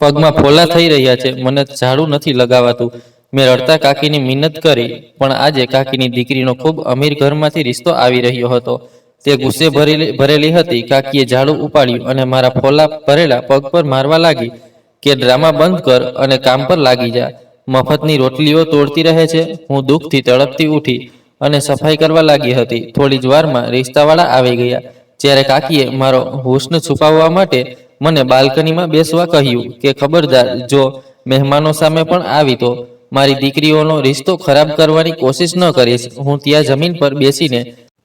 પગમાં ફોલા થઈ રહ્યા છે, મને ઝાડુ નથી લગાવાતું. મેં રડતા કાકીની મિન્નત કરી, પણ આજે કાકીની દીકરીનો ખૂબ અમીર ઘરમાંથી રિશ્તો આવી રહ્યો હતો. તે ગુસ્સે ભરેલી હતી. કાકીએ ઝાડુ ઉપાડ્યું અને મારા ફોલા ભરેલા પગ પર મારવા લાગી કે ડ્રામા બંધ કર અને કામ પર લાગી જા. મફતની રોટલીઓ તોડતી રહે છે. હું દુઃખથી તડપતી ઉઠી અને સફાઈ કરવા લાગી હતી. થોડી જ વારમાં રિશ્તાવાળા આવી ગયા. જ્યારે કાકીએ મારો હુસ્ન છુપાવવા માટે મને બાલ્કનીમાં બેસવા કહ્યું કે ખબરદાર, જો મહેમાનો સામે પણ આવી તો મારી દીકરીઓનો રિશ્તો ખરાબ કરવાની કોશિશ ન કરીશ. હું ત્યાં જમીન પર બેસીને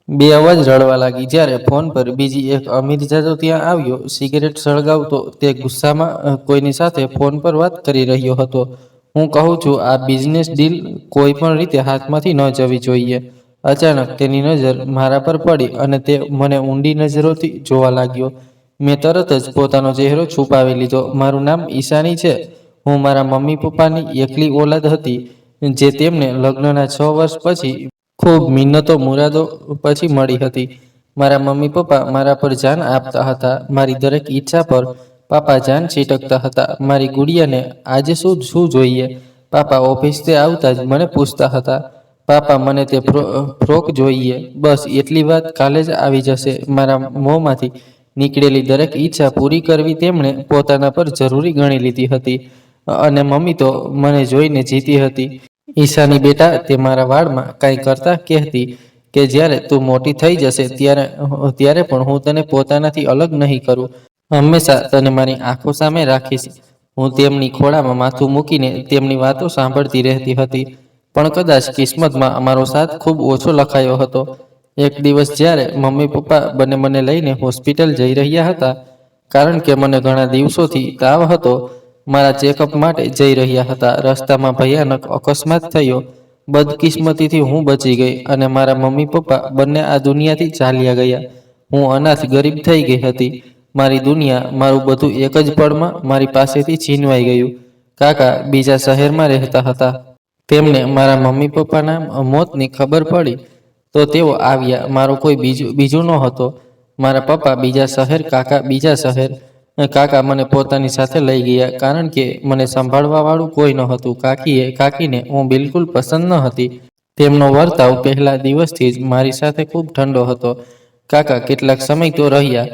બે અવાજ રડવા લાગી. જ્યારે ફોન પર બીજી એક અમીરજાદો ત્યાં આવ્યો. સિગરેટ સળગાવતો તે ગુસ્સામાં કોઈની સાથે ફોન પર વાત કરી રહ્યો હતો. હું કહું છું, આ બિઝનેસ ડીલ કોઈ પણ રીતે હાથમાંથી ન જવી જોઈએ. અચાનક તેની નજર મારા પર પડી અને તે મને ઊંડી નજરોથી જોવા લાગ્યો. મેં તરત જ પોતાનો ચહેરો છુપાવી લીધો. મારું નામ ઈશાની છે. હું મારા મમ્મી પપ્પાની એકલી ઓલાદ હતી, જે તેમને લગ્નના 6 વર્ષ પછી ખૂબ મિન્નતો મુરાદો પછી મળી હતી. મારા મમ્મી પપ્પા મારા પર જાન આપતા હતા. મારી દરેક ઈચ્છા પર પાપા જાન છિટકતા હતા. મારી ગુડિયાને આજે શું જોઈએ? પાપા ઓફિસથી આવતા જ મને પૂછતા હતા, પાપા મને તે ફ્રોક જોઈએ. બસ એટલી વાત કાલે જ આવી જશે. મારા મોંમાંથી નીકળેલી દરેક ઈચ્છા પૂરી કરવી તેમણે પોતાના પર જરૂરી ગણી લીધી હતી. અને મમ્મી તો મને જોઈને જીતી હતી. ઈશાની બેટા, તે મારા વાળમાં કાંઈ કરતા કહેતી કે જ્યારે તું મોટી થઈ જશે ત્યારે પણ હું તને પોતાનાથી અલગ નહીં કરું. હંમેશા તને મારી આંખો સામે રાખીશ. હું તેમની ખોળામાં માથું મૂકીને તેમની વાતો સાંભળતી રહેતી હતી. પણ કદાચ કિસ્મતમાં અમારો સાથ ખૂબ ઓછો લખાયો હતો. એક દિવસ જ્યારે મમ્મી પપ્પા બંને મને લઈને હોસ્પિટલ જઈ રહ્યા હતા, કારણ કે મને ઘણા દિવસોથી તાવ હતો, મારા ચેકઅપ માટે જઈ રહ્યા હતા. રસ્તામાં ભયાનક અકસ્માત થયો. બદકિસ્મતીથી હું બચી ગઈ અને મારા મમ્મી પપ્પા બંને આ દુનિયાથી ચાલ્યા ગયા. હું અનાથ ગરીબ થઈ ગઈ હતી. મારી દુનિયા, મારું બધું એક જ પળમાં મારી પાસેથી છીનવાઈ ગયું. કાકા બીજા શહેરમાં રહેતા હતા. તેમને મારા મમ્મી પપ્પાના મોતની ખબર પડી તો તેઓ આવ્યા. મારો કોઈ બીજું નહોતો. મારા પપ્પા બીજા શહેર, કાકા બીજા શહેર. કાકા મને પોતાની સાથે લઈ ગયા, કારણ કે મને સંભાળવા વાળું કોઈ નહોતું. કાકીને હું બિલકુલ પસંદ ન હતી. તેમનો વર્તાવ પહેલા દિવસથી જ મારી સાથે ખૂબ ઠંડો હતો. કાકા કેટલાક સમય તો રહ્યા,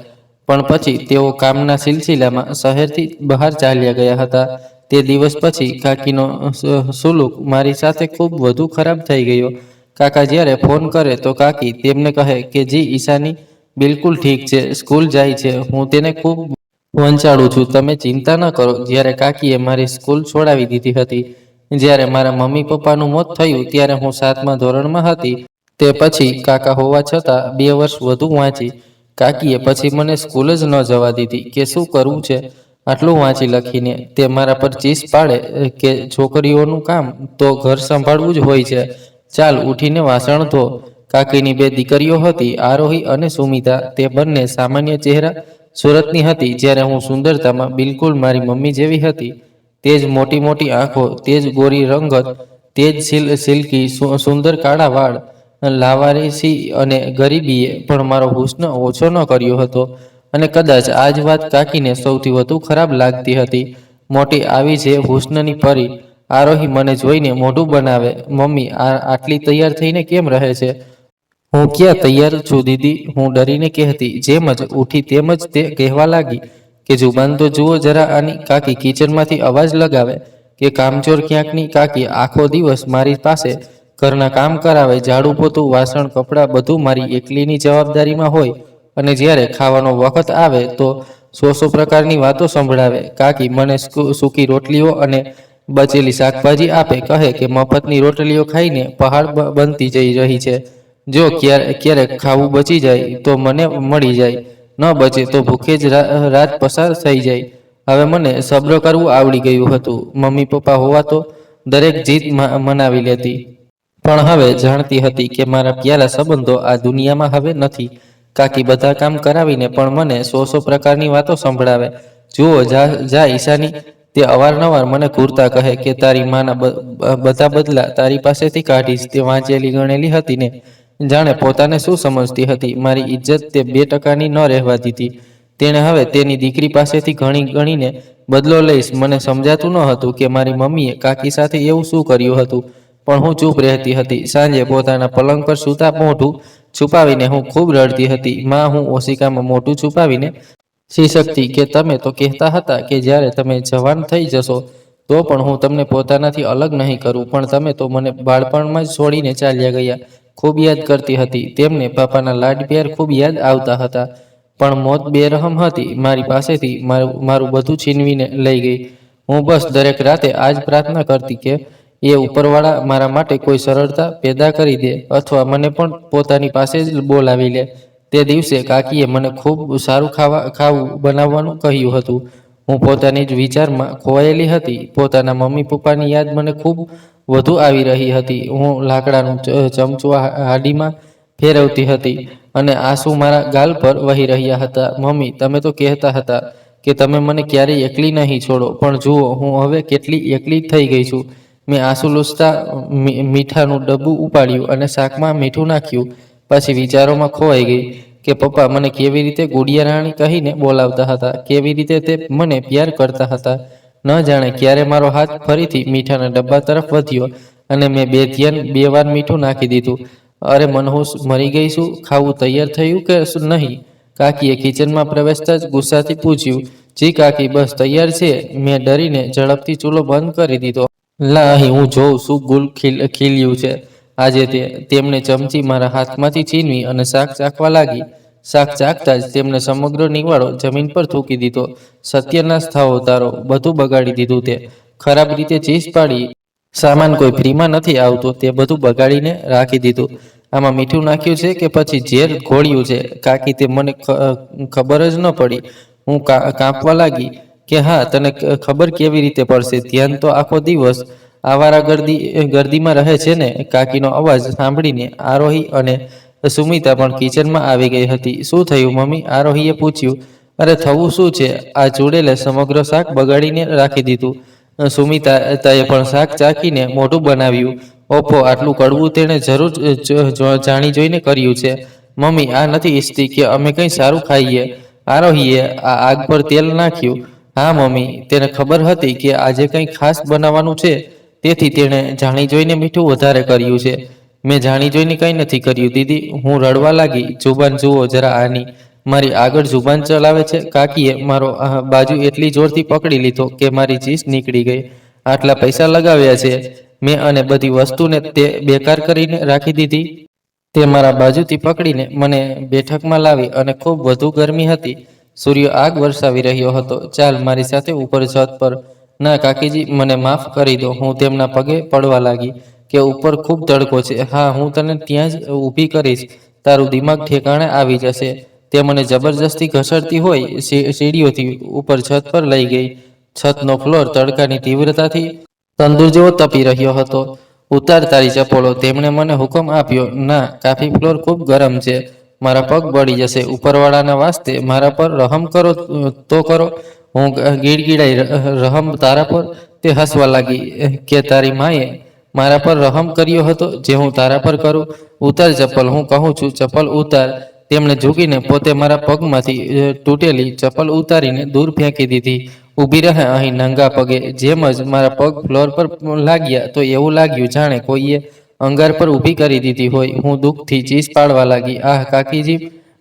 પણ પછી તેઓ કામના સિલસિલામાં શહેરથી બહાર ચાલ્યા ગયા હતા. તે દિવસ પછી કાકીનો સુલુક મારી સાથે ખૂબ વધુ ખરાબ થઈ ગયો. કાકા જ્યારે ફોન કરે તો કાકી તેમને કહે કે જી ઈશાની બિલકુલ ઠીક છે, સ્કૂલ જાય છે, હું તેને ખૂબ વંચાડું છું, તમે ચિંતા ન કરો. જ્યારે કાકીએ મારી સ્કૂલ છોડાવી દીધી હતી. જ્યારે મારા મમ્મી પપ્પાનું મોત થયું ત્યારે હું 7મા ધોરણમાં હતી. તે પછી કાકા હોવા છતાં 2 વર્ષ વધુ વાંચી. કાકીએ પછી મને સ્કૂલ જ ન જવા દીધી કે શું કરવું છે આટલું વાંચી લખીને. તે મારા પર ચીસ પાડે કે છોકરીઓનું કામ તો ઘર સંભાળવું જ હોય છે, ચાલ ઉઠીને વાસણ ધો. કાકીની 2 દીકરીઓ હતી, આરોહી અને સુમિતા. તે બંને સામાન્ય ચહેરા સુરતની હતી, જ્યારે હું સુંદરતામાં બિલકુલ મારી મમ્મી જેવી હતી. તે જ મોટી મોટી આંખો, તે જ ગોરી રંગત, તે જ સિલ્કી સુંદર કાળા વાળ. લાવારીસી અને ગરીબીએ પણ મારો હુસ્ન ઓછો ન કર્યો હતો. અને કદાચ આ જ વાત કાકીને સૌથી વધુ ખરાબ લાગતી હતી. મોટી આવી છે હુસ્નની પરી. આરોહી મને જોઈને મોઢું બનાવે, મમ્મી આટલી તૈયાર થઈને કેમ રહે છે? હું ક્યાં તૈયાર છું દીદી, હું ડરીને કહેતી. જેમ જ ઉઠી તેમ જ તે કહેવા લાગી કે જુબાન તો જુઓ જરા આની. કાકી કિચનમાંથી અવાજ લગાવે કે કામચોર ક્યાંકની. કાકી આખો દિવસ મારી પાસે ઘરના કામ કરાવે, ઝાડુ પોતું, વાસણ, કપડાં બધું મારી એકલીની જવાબદારીમાં હોય. અને જ્યારે ખાવાનો વખત આવે તો 100 પ્રકારની વાતો સંભળાવે. કાકી મને સૂકી રોટલીઓ અને બચેલી શાકભાજી આપે, કહે કે મફતની રોટલીઓ ખાઈને પહાડ બનતી જઈ રહી છે. જો ક્યારેક ખાવું બચી જાય તો મને મળી જાય, ન બચે તો ભૂખે જ રાત પસાર થઈ જાય. હવે મને સબ્ર કરવું આવડી ગયું હતું. મમ્મી પપ્પા હોવા તો દરેક જીત મનાવી લેતી, પણ હવે જાણતી હતી કે મારા પ્યારા સંબંધો આ દુનિયામાં હવે નથી. કાકી બધા કામ કરાવીને પણ મને 100 પ્રકારની વાતો સંભળાવે. જુઓ જા ઈશાની, તે અવારનવાર મને ઘૂરતા કહે કે તારી માના બધા બદલા તારી પાસેથી કાઢીશ. તે વાંચેલી ગણેલી હતી ને, જાણે પોતાને શું સમજતી હતી. મારી ઇજ્જત તે 2 ટકાની ન રહેવા દીધી. તેણે હવે તેની દીકરી પાસેથી ગણીને બદલો લઈશ. મને સમજાતું ન હતું કે મારી મમ્મીએ કાકી સાથે એવું શું કર્યું હતું, પણ હું ચૂપ રહેતી હતી. સાંજે પોતાના પલંગ પર સૂતા મોઢું છુપાવીને હું ખૂબ રડતી હતી. માં, હું ઓશિકામાં મોઢું છુપાવીને શી શકતી કે તમે તો કહેતા હતા કે જ્યારે તમે જવાન થઈ જશો તો પણ હું તમને પોતાનાથી અલગ નહીં કરું, પણ તમે તો મને બાળપણમાં જ છોડીને ચાલ્યા ગયા. ખૂબ યાદ કરતી હતી. તેમને પાપાના લાડ પ્યાર ખૂબ યાદ આવતા હતા, પણ મોત બેરહમ હતી. મારી પાસેથી મારું બધું છીનવીને લઈ ગઈ. હું બસ દરેક રાતે આ જ પ્રાર્થના કરતી કે એ ઉપરવાળા મારા માટે કોઈ સરળતા પેદા કરી દે અથવા મને પણ પોતાની પાસે જ બોલાવી લે. તે દિવસે કાકીએ મને ખૂબ સારું ખાવું બનાવવાનું કહ્યું હતું. હું પોતાની જ વિચારમાં ખોવાયેલી હતી. પોતાના મમ્મી પપ્પાની યાદ મને ખૂબ વધુ આવી રહી હતી. હું લાકડાનું ચમચું હાડીમાં ફેરવતી હતી અને આંસુ મારા ગાલ પર વહી રહ્યા હતા. મમ્મી, તમે તો કહેતા હતા કે તમે મને ક્યારેય એકલી નહીં છોડો, પણ જુઓ હું હવે કેટલી એકલી થઈ ગઈ છું. મેં આંસુ લૂછતા મીઠાનું ડબ્બું ઉપાડ્યું અને શાકમાં મીઠું નાખ્યું. પછી વિચારોમાં ખોવાઈ ગઈ કે પપ્પા મને કેવી રીતે ગુડિયા રાણી કહીને બોલાવતા હતા, કેવી રીતે તે મને પ્યાર કરતા હતા. ન જાણે ક્યારે મારો હાથ ફરીથી મીઠાના ડબ્બા તરફ વધ્યો અને મેં બે વાર મીઠું નાખી દીધું. અરે મનહૂસ, મરી ગઈ છું? ખાવું તૈયાર થયું કે નહીં? કાકીએ કિચનમાં પ્રવેશતા જ ગુસ્સાથી પૂછ્યું. જી કાકી, બસ તૈયાર છે. મેં ડરીને ઝડપથી ચૂલો બંધ કરી દીધો. લા, અહીં હું જોઉં શું ગુલ ખીલ્યું છે આજે તેમણે ચમચી મારા હાથમાંથી છીનવી અને શાક ચાખવા લાગી. શાક ચાખતા જ તેમણે સમગ્ર નિવાળો જમીન પર થૂકી દીધો. સત્યનાશ થાઓ તારો, બધું બગાડી દીધું તે. ખરાબ રીતે ચીસ પાડી. સામાન કોઈ ફ્રીમાં નથી આવતો, તે બધું બગાડીને રાખી દીધું. આમાં મીઠું નાખ્યું છે કે પછી ઝેર ઘોળ્યું છે? કાકી, તે મને ખબર જ ન પડી. હું કાંપવા લાગી કે હા, તને ખબર કેવી રીતે પડશે? ધ્યાન તો આખો દિવસ આવારા ગર્દીમાં રહે છે ને? કાકીનો અવાજ સાંભળીને આરોહી અને સુમિતા પણ કિચનમાં આવી ગઈ હતી. શું થયું મમ્મી? આરોહીએ પૂછ્યું. અરે થવું શું છે, આ ચૂડેલે સમગ્ર શાક બગાડીને રાખી દીધું. સુમિતાએ પણ શાક ચાખીને મોઢું બનાવ્યું. ઓફો, આટલું કડવું તેણે જરૂર જાણી જોઈને કર્યું છે. મમ્મી, આ નથી ઈચ્છતી કે અમે કંઈ સારું ખાઈએ. આરોહીએ આગ પર તેલ નાખ્યું. હા મમ્મી, તેને ખબર હતી કે આજે કંઈ ખાસ બનાવવાનું છે, તેથી તેણે જાણી જોઈને મીઠું વધારે કર્યું છે. મેં જાણી જોઈને કંઈ નથી કર્યું દીદી. હું રડવા લાગી. જુબાન જુઓ જરા આની, મારી આગળ જુબાન ચલાવે છે. કાકીએ મારો બાજુ એટલી જોરથી પકડી લીધો કે મારી ચીસ નીકળી ગઈ. આટલા પૈસા લગાવ્યા છે મેં અને બધી વસ્તુને તે બેકાર કરીને રાખી દીધી. તે મારા બાજુથી પકડીને મને બેઠકમાં લાવી અને ખૂબ વધુ ગરમી હતી. સૂર્ય આગ વરસાવી રહ્યો હતો. ચાલ મારી સાથે ઉપર છત પર. ના કાકીજી, મને માફ કરી દો. હું તેમના પગે પડવા લાગી કે ઉપર ખૂબ તડકો છે. હા, હું તને ત્યાં જ ઊભી કરીશ. તારું દિમાગ ઠેકાણે આવી જશે. તે મને જબરજસ્તી ઘસડતી હોય સીડીઓથી ઉપર છત પર લઈ ગઈ. છતનો ફ્લોર તડકાની તીવ્રતાથી તંદુર જેવો તપી રહ્યો હતો. ઉતાર તારી ચપ્પલો, તેમણે મને હુકમ આપ્યો. ના, કાફી ફ્લોર ખૂબ ગરમ છે. મારા પગ બળી જશે. ઉપરવાળાના વાસ્તે મારા પર રહમ કરો તો કરો. હું ગીડગીડાઈ. રહમ તારા પર? તે હસવા લાગી કે તારી માએ મારા પર રહમ કર્યો હતો જે હું તારા પર કરું? ઉતાર ચપ્પલ, હું કહું છું, ચપ્પલ ઉતાર. તેમણે ઝૂકીને પોતે મારા પગમાંથી તૂટેલી ચપ્પલ ઉતારીને દૂર ફેંકી દીધી. ઊભી રહે અહીં નંગા પગે. જેમ જ મારા પગ ફ્લોર પર લાગ્યા તો એવું લાગ્યું જાણે કોઈએ અંગાર પર ઊભી કરી દીધી હોય. હું દુઃખથી ચીસ પાડવા લાગી. આહ કાકીજી,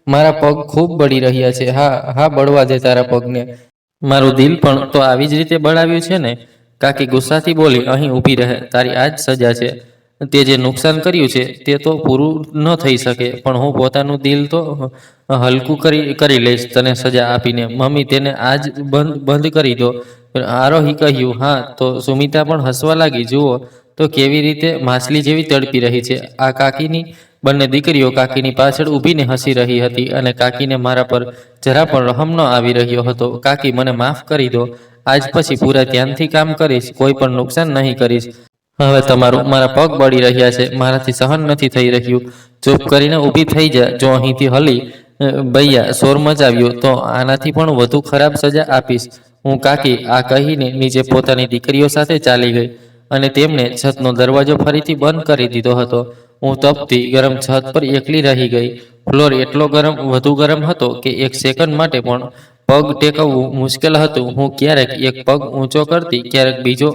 મારા પગ ખૂબ બળી રહ્યા છે. હા હા, બળવા દે તારા પગને. મારું દિલ પણ તો આવી જ રીતે બળાવ્યું છે ને? કાકી ગુસ્સાથી બોલી. અહીં ઊભી રહે, તારી આ જ સજા છે. તે જે નુકસાન કર્યું છે તે તો પૂરું ન થઈ શકે, પણ હું પોતાનું દિલ તો હલકું કરી લઈશ તને સજા આપીને. મમ્મી, તેને આજ બંધ કરી દો. આરોહી કહ્યું. હા તો સુમિતા પણ હસવા લાગી. જુઓ તો કેવી રીતે માછલી જેવી તડપી રહી છે. આ કાકીની બંને દીકરીઓ કાકીની પાછળ ઊભીને હસી રહી હતી અને કાકીને મારા પર જરા પણ રહમ ન આવી રહ્યો હતો. કાકી, મને માફ કરી દો. આજ પછી પૂરા ધ્યાનથી કામ કરીશ. કોઈ પણ નુકસાન નહીં કરીશ. હવે તમારું મારા પગ બળી રહ્યા છે. મારાથી સહન નથી થઈ રહ્યું. ચૂપ કરીને ઊભી થઈ જા. જો અહીંથી હલી ભૈયા શોર મચાવ્યો તો આનાથી પણ વધુ ખરાબ સજા આપીશ હું. કાકી આ કહીને નીચે પોતાની દીકરીઓ સાથે ચાલી ગઈ અને તેમણે છતનો દરવાજો ફરીથી બંધ કરી દીધો હતો. હું તપતી ગરમ છત પર એકલી રહી ગઈ. ફ્લોર એટલો વધુ ગરમ હતો કે એક સેકન્ડ માટે પણ પગ ટેકવવું મુશ્કેલ હતું. હું ક્યારેક એક પગ ઊંચો કરતી, ક્યારેક બીજો,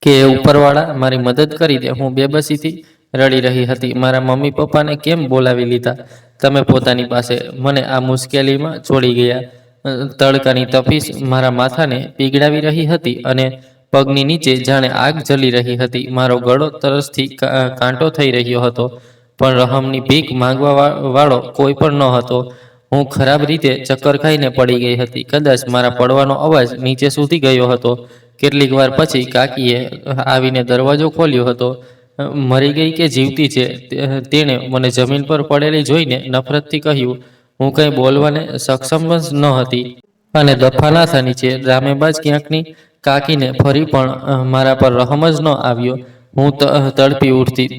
કે ઉપરવાળા મારી મદદ કરી દે. હું બેબસીથી રડી રહી હતી. મારા મમ્મી પપ્પાને કેમ બોલાવી લીધા તમે પોતાની પાસે? મને આ મુશ્કેલીમાં છોડી ગયા. તડકાની તપીશ મારા માથાને પીગળાવી રહી હતી અને પગની નીચે જાણે આગ જલી રહી હતી. મારો ગળો તરસથી કાંટો થઈ રહ્યો હતો, પણ રહમની ભીખ માંગવા વાળો કોઈ પણ ન હતો. હું ખરાબ રીતે ચક્કર ખાઈને પડી ગઈ હતી. કદાચ મારા પડવાનો અવાજ નીચે સુધી ગયો હતો. કેટલીક વાર પછી કાકીએ આવીને દરવાજો ખોલ્યો હતો. મરી ગઈ કે જીવતી છે તેણે મને જમીન પર પડેલી જોઈને નફરતથી કહ્યું. હું કંઈ બોલવાને સક્ષમ જ ન હતી. અને દફા ના થા નીચે ડ્રામેબાજ ક્યાંકની કાકીને ફરી પણ મારા પર રહમ જ ન આવ્યો. હું તડપી ઉઠતી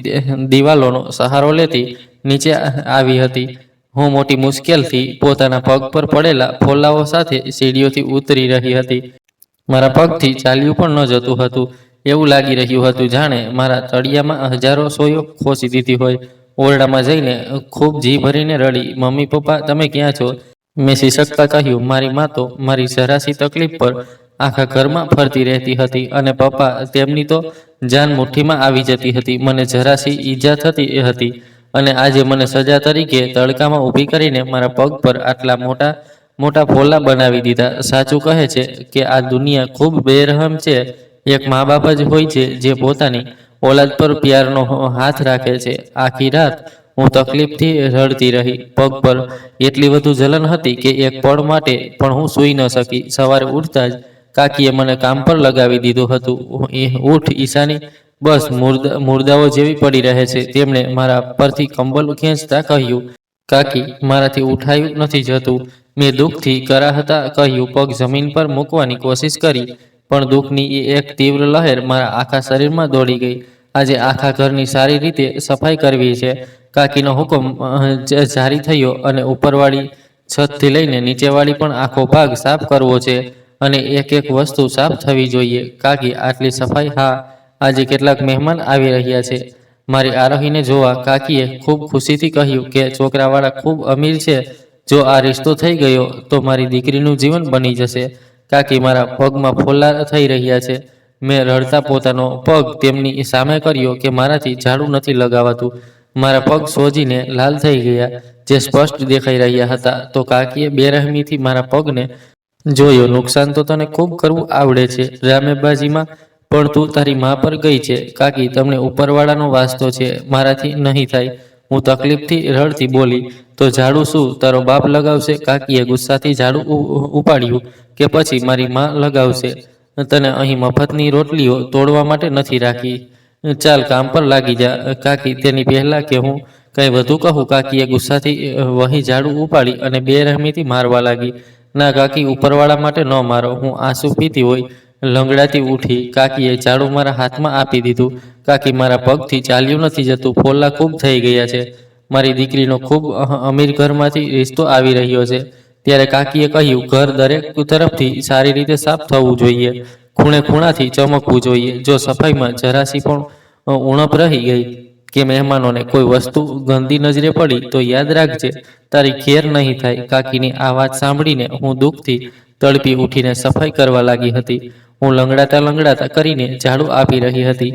દિવાલોનો સહારો લેતી નીચે આવી હતી. હું મોટી મુશ્કેલથી પોતાના પગ પર પડેલા ફોલ્લાઓ સાથે સીડીઓથી ઉતરી રહી હતી. મારા પગથી ચાલ્યું પણ ન જતું હતું. એવું લાગી રહ્યું હતું જાણે મારા તળિયામાં હજારો સોયો ખોસી દીધી હોય. ઓરડામાં જઈને ખૂબ જી ભરીને રડી. મમ્મી પપ્પા તમે ક્યાં છો? મેં શિશકતા કહ્યું. મારી મા તો મારી જરાસી તકલીફ પર આખા ઘરમાં ફરતી રહેતી હતી, અને પપ્પા તેમની તો જાન મુઠ્ઠીમાં આવી જતી હતી. મને જરાસી ઈજા થતી હતી, અને આજે મને સજા તરીકે તડકામાં ઊભી કરીને મારા પગ પર આટલા મોટા મોટા ફોલ્લા બનાવી દીધા. સાચું કહે છે કે આ દુનિયા ખૂબ બેરહમ છે. એક મા બાપ જ હોય છે જે પોતાની ઓલાદ પર પ્યારનો હાથ રાખે છે. આખી રાત હું તકલીફથી રડતી રહી. પગ પર એટલી વધુ જલન હતી કે એક પળ માટે પણ હું સૂઈ ન શકી. સવારે ઉઠતા જ કાકીએ મને કામ પર લગાવી દીધું હતું. ઉઠ ઈશાની, બસ મુર્દાઓ જેવી પડી રહે છે. તેમણે મારા પરથી કંબલ ખેંચતા કહ્યું. કાકી, મારાથી ઉઠાયું નથી જતું. મેં દુઃખથી કરાહતા કહ્યું. પગ જમીન પર મૂકવાની કોશિશ કરી, પણ દુઃખની એક તીવ્ર લહેર મારા આખા શરીરમાં દોડી ગઈ. આજે આખા ઘરની સારી રીતે સફાઈ કરવી છે. કાકીનો હુકમ જારી થયો, અને ઉપરવાળી છતથી લઈને નીચેવાળી પણ આખો ભાગ સાફ કરવો છે, અને એક એક વસ્તુ સાફ થવી જોઈએ. કાકી, આટલી સફાઈ? હા, આજે કેટલાક મહેમાન આવી રહ્યા છે મારી આરોહીને જોવા. કાકીએ ખૂબ ખુશીથી કહ્યું કે છોકરાવાળા ખૂબ અમીર છે. જો આ રિશ્તો થઈ ગયો તો મારી દીકરીનું જીવન બની જશે. કાકી, મારા પગમાં ફોલ્લા થઈ રહ્યા છે. મેં રડતા પોતાનો પગ તેમની સામે કર્યો કે મારાથી ઝાડુ નથી લગાવાતું. મારા પગ સોજીને લાલ થઈ ગયા, જે સ્પષ્ટ દેખાઈ રહ્યા હતા. તો કાકીએ બેરહેમીથી મારા પગને જોયો. નુકસાન તો તને ખૂબ કરવું આવડે છે ડ્રામેબાજીમાં, પણ તું તારી મા પર ગઈ છે. કાકી, તમને ઉપરવાળાનો વાસ્તો છે, મારાથી નહીં થાય. હું તકલીફથી રડતી બોલી. તો ઝાડુ શું તારો બાપ લગાવશે? કાકીએ ગુસ્સાથી ઝાડુ ઉપાડ્યું. કે પછી મારી મા લગાવશે? તને અહીં મફતની રોટલીઓ તોડવા માટે નથી રાખી. ચાલ, કામ પર લાગી જા. કાકી, તેની પહેલા કે હું કંઈ વધુ કહું, કાકીએ ગુસ્સાથી વહી ઝાડુ ઉપાડી અને બેરહેમીથી મારવા લાગી. ના કાકી, ઉપરવાળા માટે ન મારો. હું આંસુ પીતી હોય લંગડાતી ઉઠી. કાકીએ ઝાડુ મારા હાથમાં આપી દીધું. કાકી, મારા પગથી ચાલ્યું નથી જતું. ફોલ્લા ખૂબ થઈ ગયા છે. મારી દીકરીનો ખૂબ અમીર ઘરમાંથી રિશ્તો આવી રહ્યો છે. ત્યારે કાકીએ કહ્યું, ઘર દરેક તરફથી સારી રીતે સાફ થવું જોઈએ. ખૂણે ખૂણાથી ચમકવું જોઈએ. જો સફાઈમાં જરાસી પણ ઉણપ રહી ગઈ કે મહેમાનોને કોઈ વસ્તુ ગંદી નજરે પડી તો યાદ રાખજે, તારી ખેર નહીં થાય. કાકીની આ વાત સાંભળીને હું દુઃખથી તડપી ઉઠીને સફાઈ કરવા લાગી હતી. હું લંગડાતા કરીને ઝાડુ આપી રહી હતી.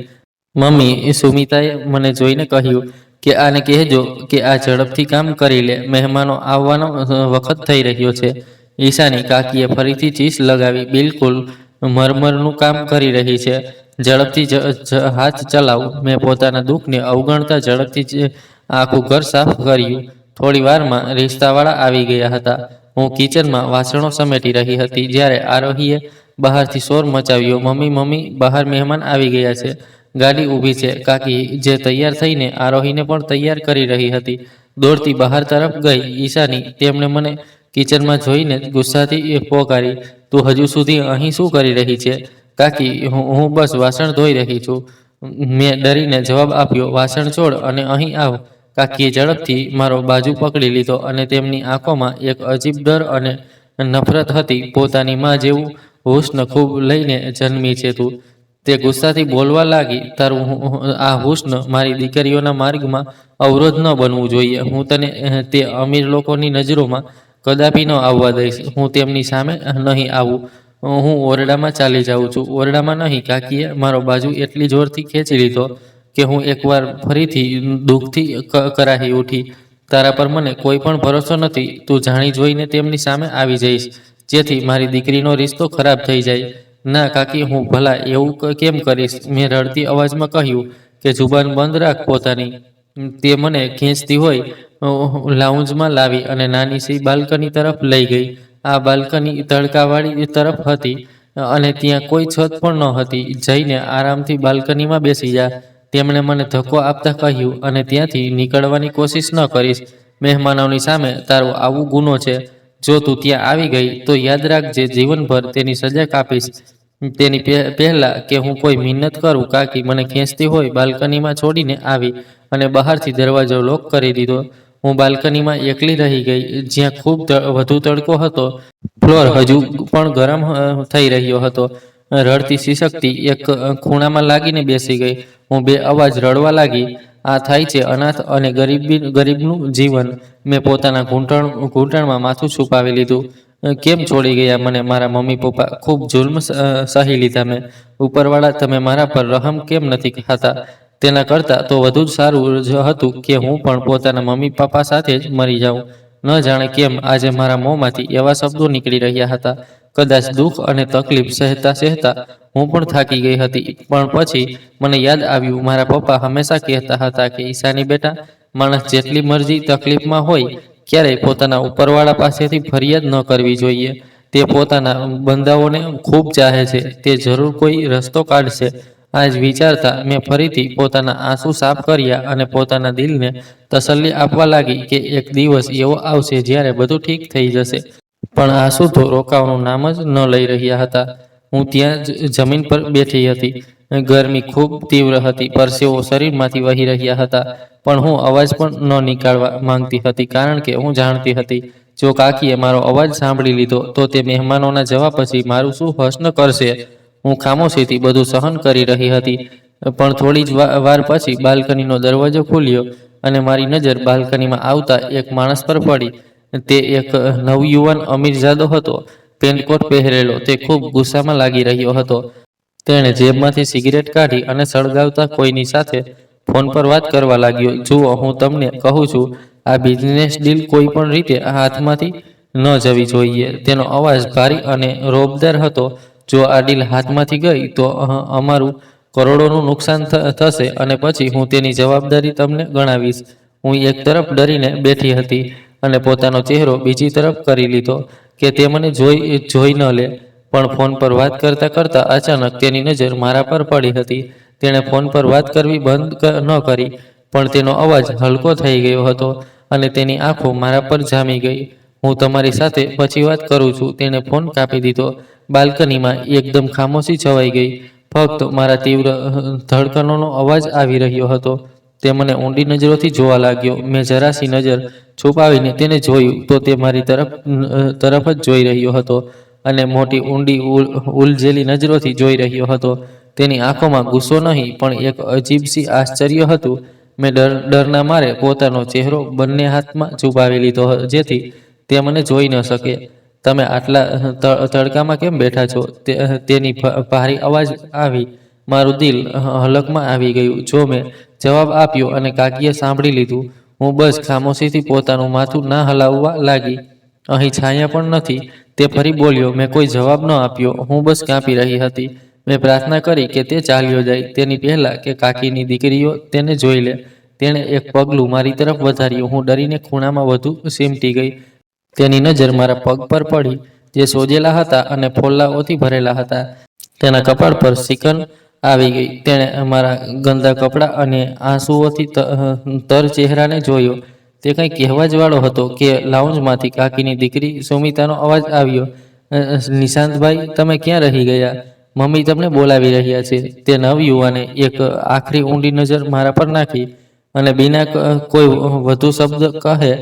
મમ્મી સુમિતાએ મને જોઈને કહ્યું કે આને કહેજો કે આ ઝડપથી કામ કરી લે. મહેમાનો આવવાનો વખત થઈ રહ્યો છે. ઈશાની, કાકીએ ફરીથી ચીસ લગાવી. બિલકુલ મરમરનું કામ કરી રહી છે. ઝડપથી હાથ ચલાવ. મેં પોતાના દુઃખને અવગણતા ઝડપથી આખું ઘર સાફ કર્યું. થોડી વારમાં રિશ્તાવાળા આવી ગયા હતા. હું કિચનમાં વાસણો સમેટી રહી હતી જ્યારે આરોહીએ બહારથી શોર મચાવ્યો. મમ્મી, મમ્મી, બહાર મહેમાન આવી ગયા છે. ગાડી ઊભી છે. કાકી, જે તૈયાર થઈને આરોહીને પણ તૈયાર કરી રહી હતી, દોડતી બહાર તરફ ગઈ. ઈશાની, તેમણે મને કિચનમાં જોઈને ગુસ્સાથી પોકારી. તું હજુ સુધી અહીં શું કરી રહી છે? કાકી, હું બસ વાસણ ધોઈ રહી છું. મેં ડરીને જવાબ આપ્યો. વાસણ છોડ અને અહીં આવ. કાકીએ ઝડપથી મારો બાજુ પકડી લીધો, અને તેમની આંખોમાં એક અજીબ ડર અને નફરત હતી. પોતાની માં જેવું હુસ્ન ખૂબ લઈને જન્મી છે તું. તે ગુસ્સાથી બોલવા લાગી, તારું આ હુસ્ન મારી દીકરીઓના માર્ગમાં અવરોધ ન બનવું જોઈએ. હું તને તે અમીર લોકોની નજરોમાં કદાપી ન આવવા દઈશ. હું તેમની સામે નહીં આવું. હું ઓરડામાં ચાલી જાઉં છું. ઓરડામાં નહીં, કાકીએ મારો બાજુ એટલી જોરથી ખેંચી લીધો કે હું એકવાર ફરીથી દુઃખથી કરાહી ઉઠી. તારા પર મને કોઈ પણ ભરોસો નથી. તું જાણી જોઈને તેમની સામે આવી જઈશ, જેથી મારી દીકરીનો રિશ્તો ખરાબ થઈ જાય. ના કાકી, હું ભલા એવું કેમ કરીશ? મેં રડતી અવાજમાં કહ્યું કે જુબાન બંધ રાખ પોતાની. તે મને ખેંચતી હોય લાઉન્જમાં લાવી અને નાની સી બાલ્કની તરફ લઈ ગઈ. આ બાલ્કની તડકાવાળી તરફ હતી અને ત્યાં કોઈ છત પણ ન હતી. જઈને આરામથી બાલ્કનીમાં બેસી જા, તેમણે મને ધક્કો આપતા કહ્યું, અને ત્યાંથી નીકળવાની કોશિશ ન કરીશ. મહેમાનોની સામે તારો આવું ગુનો છે. જો તું ત્યાં આવી ગઈ તો યાદ રાખજે, જીવનભર તેની સજા કાપીશ. તેની પહેલા કે હું કોઈ મિન્નત કરું, કાકી મને ખેંચતી હોય બાલ્કનીમાં છોડીને આવી અને બહારથી દરવાજો લોક કરી દીધો. હું બાલ્કનીમાં એકલી રહી ગઈ, જ્યાં ખૂબ વધુ તડકો હતો. ફ્લોર હજુ પણ ગરમ થઈ રહ્યો હતો. રડતી શિશકતી એક ખૂણામાં લાગીને બેસી ગઈ. હું બે અવાજ રડવા લાગી, આ થાય છે અનાથ અને ગરીબનું જીવન. મેં પોતાના ઘૂંટણમાં માથું છુપાવી લીધું. કેમ છોડી ગયા મને મારા મમ્મી પપ્પા? ખૂબ જુલ્મ સહી લીધા મેં. ઉપરવાળા, તમે મારા પર રહમ કેમ નથી ખાતા? તેના કરતાં તો વધુ જ સારું હતું કે હું પણ પોતાના મમ્મી પપ્પા સાથે જ મરી જાઉં. ન જાણે કેમ આજે મારા મોંમાંથી એવા શબ્દો નીકળી રહ્યા હતા. કદાચ દુઃખ અને તકલીફ સહેતા સહેતા હું પણ થાકી ગઈ હતી. પણ પછી મને યાદ આવ્યું, મારા પપ્પા હંમેશા કહેતા હતા કે ઈશાની બેટા, માણસ જેટલી મરજી તકલીફમાં હોય, ક્યારેય પોતાના ઉપરવાળા પાસેથી ફરિયાદ ન કરવી જોઈએ. તે પોતાના બંદાઓને ખૂબ ચાહે છે. તે જરૂર કોઈ રસ્તો કાઢશે. આજ વિચારતા મેં ફરીથી પોતાના આંસુ સાફ કર્યા અને પોતાના દિલને તસલ્લી આપવા લાગી કે એક દિવસ એવો આવશે જ્યારે બધું ઠીક થઈ જશે. પણ આંસુ તો રોકાવાનું નામ જ ન લઈ રહ્યા હતા. હું ત્યાં જમીન પર બેઠી હતી. ગરમી ખૂબ તીવ્ર હતી. પરસેવો શરીરમાંથી વહી રહ્યા હતા. પણ હું અવાજ પણ ન નીકાળવા માંગતી હતી, કારણ કે હું જાણતી હતી, જો કાકીએ મારો અવાજ સાંભળી લીધો તો તે મહેમાનોના જવાબ પછી મારું શું હસન કરશે. હું ખામોશીથી બધું સહન કરી રહી હતી. પણ થોડી જ વાર પછી બાલ્કનીનો દરવાજો ખુલ્યો અને મારી નજર બાલ્કનીમાં આવતા એક માણસ પર પડી. તે એક નવયુવાન અમીરજાદો હતો. પેન્ટકોટ પહેરેલો. તે ખૂબ ગુસ્સામાં લાગી રહ્યો હતો. તેણે જેબમાંથી સિગરેટ કાઢી અને સળગાવતા કોઈની સાથે ફોન પર વાત કરવા લાગ્યો. જુઓ, હું તમને કહું છું, આ બિઝનેસ ડીલ કોઈ પણ રીતે હાથમાંથી ન જવી જોઈએ. તેનો અવાજ ભારી અને રોબદાર હતો. જો આ ડીલ હાથમાંથી ગઈ તો અમારું કરોડોનું નુકસાન થશે અને પછી હું તેની જવાબદારી તમને ગણાવીશ. હું એક તરફ ડરીને બેઠી હતી અને પોતાનો ચહેરો બીજી તરફ કરી લીધો કે તે મને જોઈ ન લે. પણ ફોન પર વાત કરતા કરતા અચાનક તેની નજર મારા પર પડી હતી. તેણે ફોન પર વાત કરવી બંધ ન કરી, પણ તેનો અવાજ હલકો થઈ ગયો હતો અને તેની આંખો મારા પર જામી ગઈ. હું તમારી સાથે પછી વાત કરું છું. તેણે ફોન કાપી દીધો. બાલ્કનીમાં એકદમ ખામોશી છવાઈ ગઈ. ફક્ત મારા તીવ્ર ધડકનોનો અવાજ આવી રહ્યો હતો. તે મને ઊંડી નજરોથી જોવા લાગ્યો. મેં જરાસી નજર છુપાવીને તેને જોયું તો તે મારી તરફ જ જોઈ રહ્યો હતો અને મોટી ઊંડી ઉલઝેલી નજરોથી જોઈ રહ્યો હતો. તેની આંખોમાં ગુસ્સો નહીં, પણ એક અજીબસી આશ્ચર્ય હતું. મેં ડરના મારે પોતાનો ચહેરો બંને હાથમાં છુપાવી લીધો, જેથી તે મને જોઈ ન શકે. તમે આટલા તડકામાં કેમ બેઠા છો? તેની ભારી અવાજ આવી. મારું દિલ હલકમાં આવી ગયું. જો મેં જવાબ આપ્યો અને કાકીએ સાંભળી લીધું. હું બસ ખામોશીથી પોતાનું માથું ના હલાવવા લાગી. અહીં છાયા પણ નથી. તે ફરી બોલ્યો. મેં કોઈ જવાબ ન આપ્યો. હું બસ કાંપી રહી હતી. મેં પ્રાર્થના કરી કે તે ચાલ્યો જાય તેની પહેલા કે કાકીની દીકરીઓ તેને જોઈ લે. તેણે એક પગલું મારી તરફ વધાર્યું. હું ડરીને ખૂણામાં વધુ સીમટી ગઈ. તેની નજર મારા પગ પર પડી, જે સોજેલા હતા અને ફોલ્લાઓથી ભરેલા હતા. તેના કપાળ પર સિકન આવી ગઈ. તેણે મારા ગંદા કપડાં અને આંસુઓથી તર ચહેરાને જોયો. તે કંઈ કહેવા જ વાળો હતો કે લાઉન્જમાંથી કાકીની દીકરી સુમિતાનો અવાજ આવ્યો. નિશાંતભાઈ, તમે ક્યાં રહી ગયા? મમ્મી તમને બોલાવી રહ્યા છે. તે નવયુવાને એક આખરી ઊંડી નજર મારા પર નાખી અને બિના કોઈ વધુ શબ્દ કહે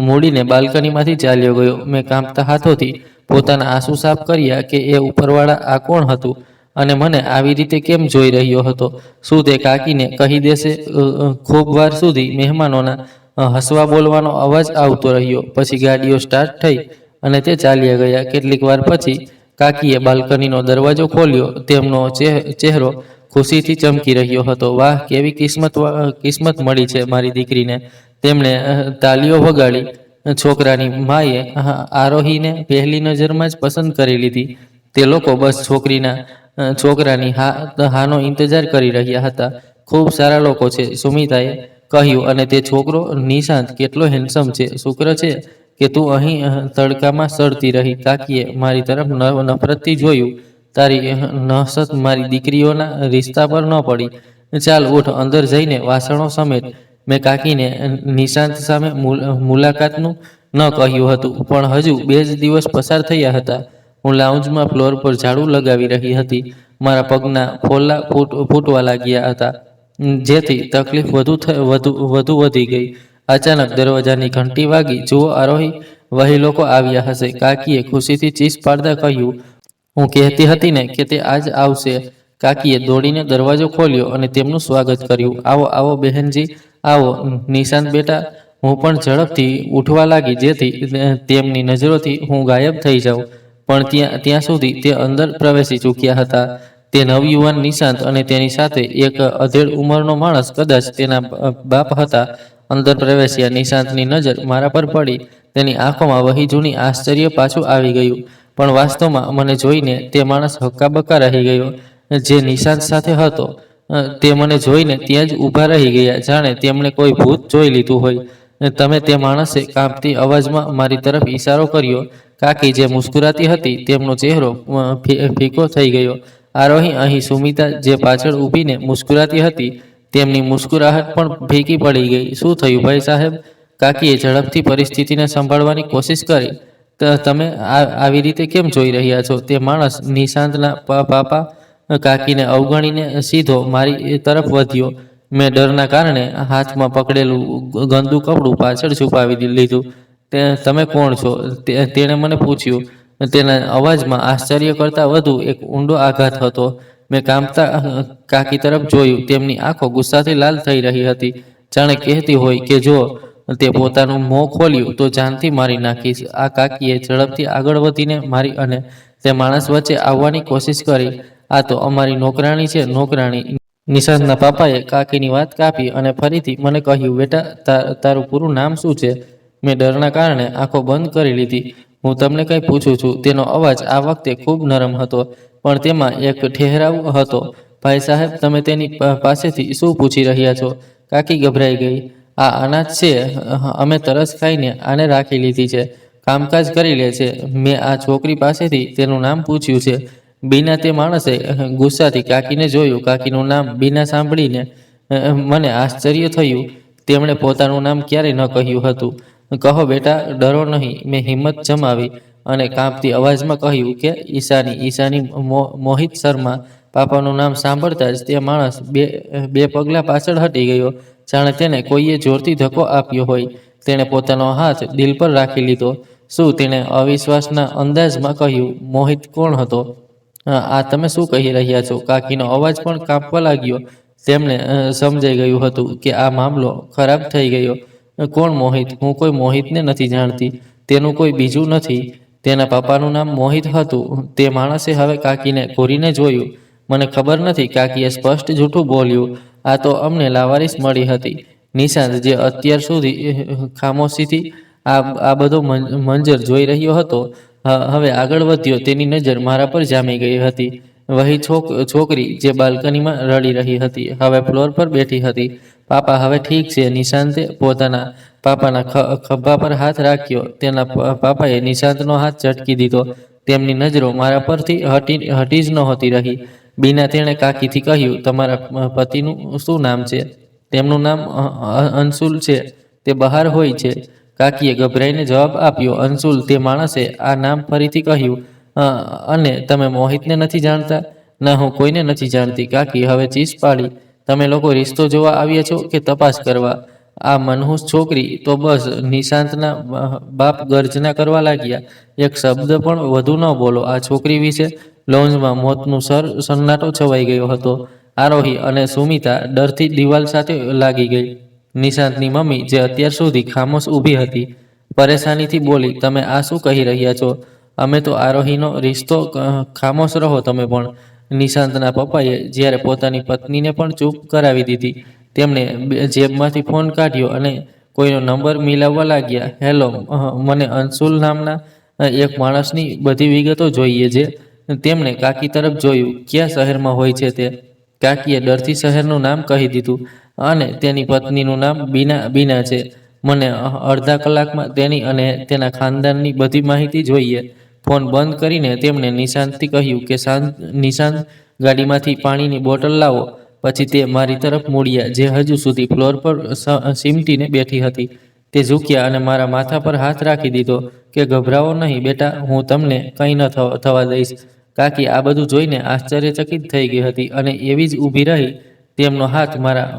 મૂડીને બાલ્કનીમાંથી ચાલ્યો ગયો. મેં કાંપતા હાથોથી પોતાના આંસુ સાફ કર્યા કે એ ઉપરવાળા આ કોણ હતું? અને મને આવી રીતે કેમ જોઈ રહ્યો હતો? શું તે કાકીને કહી દેશે? ખૂબ વાર સુધી મહેમાનોના હસવા બોલવાનો અવાજ આવતો રહ્યો. પછી ગાડીઓ સ્ટાર્ટ થઈ અને તે ચાલ્યા ગયા. કેટલીક વાર પછી કાકીએ બાલ્કનીનો દરવાજો ખોલ્યો. તેમનો ચહેરો ખુશીથી ચમકી રહ્યો હતો. વાહ, કેવી કિસ્મત મળી છે મારી દીકરીને. તેમણે તાલીઓ વગાડી. છોકરાની માએ આરોહીને પહેલી નજરમાં જ પસંદ કરી લીધી. તે લોકો બસ છોકરાની હાનો ઇંતજાર કરી રહ્યા હતા. ખૂબ સારા લોકો છે, સુમિતાએ કહ્યું. અને તે છોકરો નિશાંત કેટલો હેન્ડસમ છે. શુક્ર છે કે તું અહીં તડકામાં સડતી રહી. કાકીએ મારી તરફ નફરતથી જોયું. તારી નહસત મારી દીકરીઓના રિશ્તા પર ન પડી. ચાલ ઉઠ, અંદર જઈને વાસણો સમેટ. મેં કાકીને નિશાંત સામે મુલાકાતનું ન કહ્યું હતું, પણ હજુ 2 જ દિવસ પસાર થયા હતા. હું લાઉન્જમાં ફ્લોર પર ઝાડુ લગાવી રહી હતી. મારા પગના ફોલ્લા ફૂટવા લાગ્યા હતા, જેથી તકલીફ વધુ વધી ગઈ. અચાનક દરવાજાની ઘંટી વાગી. જુઓ આરોહી, વહી લોકો આવ્યા હશે, કાકીએ ખુશીથી ચીસ પાડતા કહ્યું. હું કહેતી હતી ને કે તે આજ આવશે. કાકીએ દોડીને દરવાજો ખોલ્યો અને તેમનું સ્વાગત કર્યું. આવો આવો બહેનજી, આવો. નિશાંત બેટા. હું પણ ઝડપથી ઉઠવા લાગી, જેથી તેમની નજરોથી હું ગાયબ થઈ જાઉં. પણ ત્યાં સુધી તે અંદર પ્રવેશી ચૂક્યા હતા. તે નવયુવાન નિશાંત અને તેની સાથે એક અધેડ ઉંમરનો માણસ, કદાચ તેના બાપ હતા, અંદર પ્રવેશ્યા. નિશાંતની નજર મારા પર પડી. તેની આંખોમાં વહી જૂની આશ્ચર્ય પાછું આવી ગયું. પણ વાસ્તવમાં મને જોઈને તે માણસ હક્કાબક્કા રહી ગયો, જે નિશાંત સાથે હતો. તે મને જોઈને ત્યાં જ ઊભા રહી ગયા, જાણે તેમણે કોઈ ભૂત જોઈ લીધું હોય. તમે? તે માણસે કાંપતી અવાજમાં મારી તરફ ઈશારો કર્યો. કાકી જે મુસ્કુરાતી હતી, તેમનો ચહેરો ફીકો થઈ ગયો. આરોહી અહીં. સુમિતા જે પાછળ ઊભીને મુસ્કુરાતી હતી, તેમની મુસ્કુરાહટ પણ ફીકી પડી ગઈ. શું થયું ભાઈ સાહેબ? કાકીએ ઝડપથી પરિસ્થિતિને સંભાળવાની કોશિશ કરી. તમે આવી રીતે કેમ જોઈ રહ્યા છો? તે માણસ નિશાંતના પાપા કાકીને અવગણીને સીધો મારી તરફ વધ્યો. મેં ડરના કારણે હાથમાં પકડેલું ગંદુ કપડું પાછળ છુપાવી લીધું. તમે કોણ છો? તેણે મને પૂછ્યું. તેના અવાજમાં આશ્ચર્ય કરતાં વધુ એક ઊંડો આઘાત હતો. મેં કાંપતા કાકી તરફ જોયું. તેમની આંખો ગુસ્સાથી લાલ થઈ રહી હતી, જાણે કહેતી હોય કે જો તે પોતાનું મોં ખોલ્યું તો જાનથી મારી નાખીશ. આ કાકીએ ઝડપથી આગળ વધીને મારી અને તે માણસ વચ્ચે આવવાની કોશિશ કરી. આ તો અમારી નોકરાણી છે, નોકરાણી. નિશાંતના પાપાએ કાકીની વાત કાપી અને ફરીથી મને કહ્યું, બેટા, તારું પૂરું નામ શું છે? મેં ડરના કારણે આંખો બંધ કરી લીધી. હું તમને કંઈ પૂછું છું. તેનો અવાજ આ વખતે ખૂબ નરમ હતો, પણ તેમાં એક ઠહેરાવ હતો. ભાઈ સાહેબ, તમે તેની પાસેથી શું પૂછી રહ્યા છો? કાકી ગભરાઈ ગઈ. આ અનાથ છે. અમે તરસ ખાઈને આને રાખી લીધી છે. કામકાજ કરી લે છે. મેં આ છોકરી પાસેથી તેનું નામ પૂછ્યું છે. બીના. તે માણસે ગુસ્સાથી કાકીને જોયું. કાકીનું નામ બીના સાંભળીને મને આશ્ચર્ય થયું. તેમણે પોતાનું નામ ક્યારેય ન કહ્યું હતું. કહો બેટા, ડરો નહીં. મેં હિંમત જમાવી અને કાંપતી અવાજમાં કહ્યું કે ઈશાની મોહિત શર્મા. પાપાનું નામ સાંભળતા જ તે માણસ બે પગલાં પાછળ હટી ગયો, જાણે તેને કોઈએ જોરથી ધક્કો આપ્યો હોય. તેણે પોતાનો હાથ દિલ પર રાખી લીધો. શું? તેણે અવિશ્વાસના અંદાજમાં કહ્યું. મોહિત કોણ હતો? આ તમે શું કહી રહ્યા છો? કાકીનો અવાજ પણ કાંપવા લાગ્યો. તેમને સમજાઈ ગયું હતું કે આ મામલો ખરાબ થઈ ગયો. કોણ મોહિત? હું કોઈ મોહિતને નથી જાણતી. તેનું કોઈ બીજું નથી. તેના પપ્પાનું નામ મોહિત હતું. તે માણસે હવે કાકીને ઘૂરીને જોયું. મને ખબર નથી. કાકીએ સ્પષ્ટ જૂઠું બોલ્યું. આ તો અમને લાવારીસ મળી હતી. નિશાંત, જે અત્યાર સુધી ખામોશીથી આ બધો મંજર જોઈ રહ્યો હતો, હવે આગળ વધ્યો. તેની નજર મારા પર જામી ગઈ હતી. વહી છોકરી જે બાલ્કનીમાં રડી રહી હતી, હવે ફ્લોર પર બેઠી હતી. પાપા, હવે ઠીક છે. નિશાંતે પોતાના પાપાના ખભા પર હાથ રાખ્યો. તેના પાપાએ નિશાંતનો હાથ ઝટકી દીધો. તેમની નજરો મારા પરથી હટી જ નહોતી રહી. બીના. તેણે કાકીથી કહ્યું, તમારા પતિનું શું નામ છે? તેમનું નામ અંશુલ છે. તે બહાર હોય છે. કાકીએ ગભરાઈને જવાબ આપ્યો. અંશુલ. તે માણસે આ નામ ફરીથી કહ્યું. અને તમે મોહિતને નથી જાણતા? ના, હું કોઈને નથી જાણતી. કાકી હવે ચીસ પાડી. તમે લોકો રિશ્તો જોવા આવ્યા છો કે તપાસ કરવા? આ મનહૂસ છોકરી તો બસ. નિશાંતના બાપ ગર્જના કરવા લાગ્યા. એક શબ્દ પણ વધુ ન બોલો આ છોકરી વિશે. લોન્જમાં મોતનું સન્નાટો છવાઈ ગયો હતો. આરોહી અને સુમિતા ડરથી દિવાલ સાથે લાગી ગઈ. નિશાંતની મમ્મી, જે અત્યાર સુધી ખામોશ ઊભી હતી, પરેશાનીથી બોલી, તમે આ શું કહી રહ્યા છો? અમે તો આરોહીનો રિશ્તો. ખામોશ રહો તમે પણ. નિશાંતના પપ્પાએ જ્યારે પોતાની પત્નીને પણ ચૂપ કરાવી દીધી, તેમણે જેબમાંથી ફોન કાઢ્યો અને કોઈનો નંબર મિલાવવા લાગ્યા. હેલો, મને અંશુલ નામના એક માણસની બધી વિગતો જોઈએ છે. તેમણે કાકી તરફ જોયું. કયા શહેરમાં હોય છે તે? કાકીએ ડરથી શહેરનું નામ કહી દીધું. અને તેની પત્નીનું નામ બીના છે. મને અડધા કલાકમાં તેની અને તેના ખાનદાનની બધી માહિતી જોઈએ. ફોન બંધ કરીને તેમણે નિશાંતથી કહ્યું કે નિશાંત, ગાડીમાંથી પાણીની બોટલ લાવો. પછી તે મારી તરફ મુડ્યા, જે હજુ સુધી ફ્લોર પર સિમટીને બેઠી હતી. તે ઝૂક્યા અને મારા માથા પર હાથ રાખી દીધો કે ગભરાવો નહીં બેટા, હું તમને કંઈ ન થવા દઈશ. કાકી આ બધું જોઈને આશ્ચર્યચકિત થઈ ગઈ હતી અને એવી જ ઊભી રહી. તેમનો હાથ મારા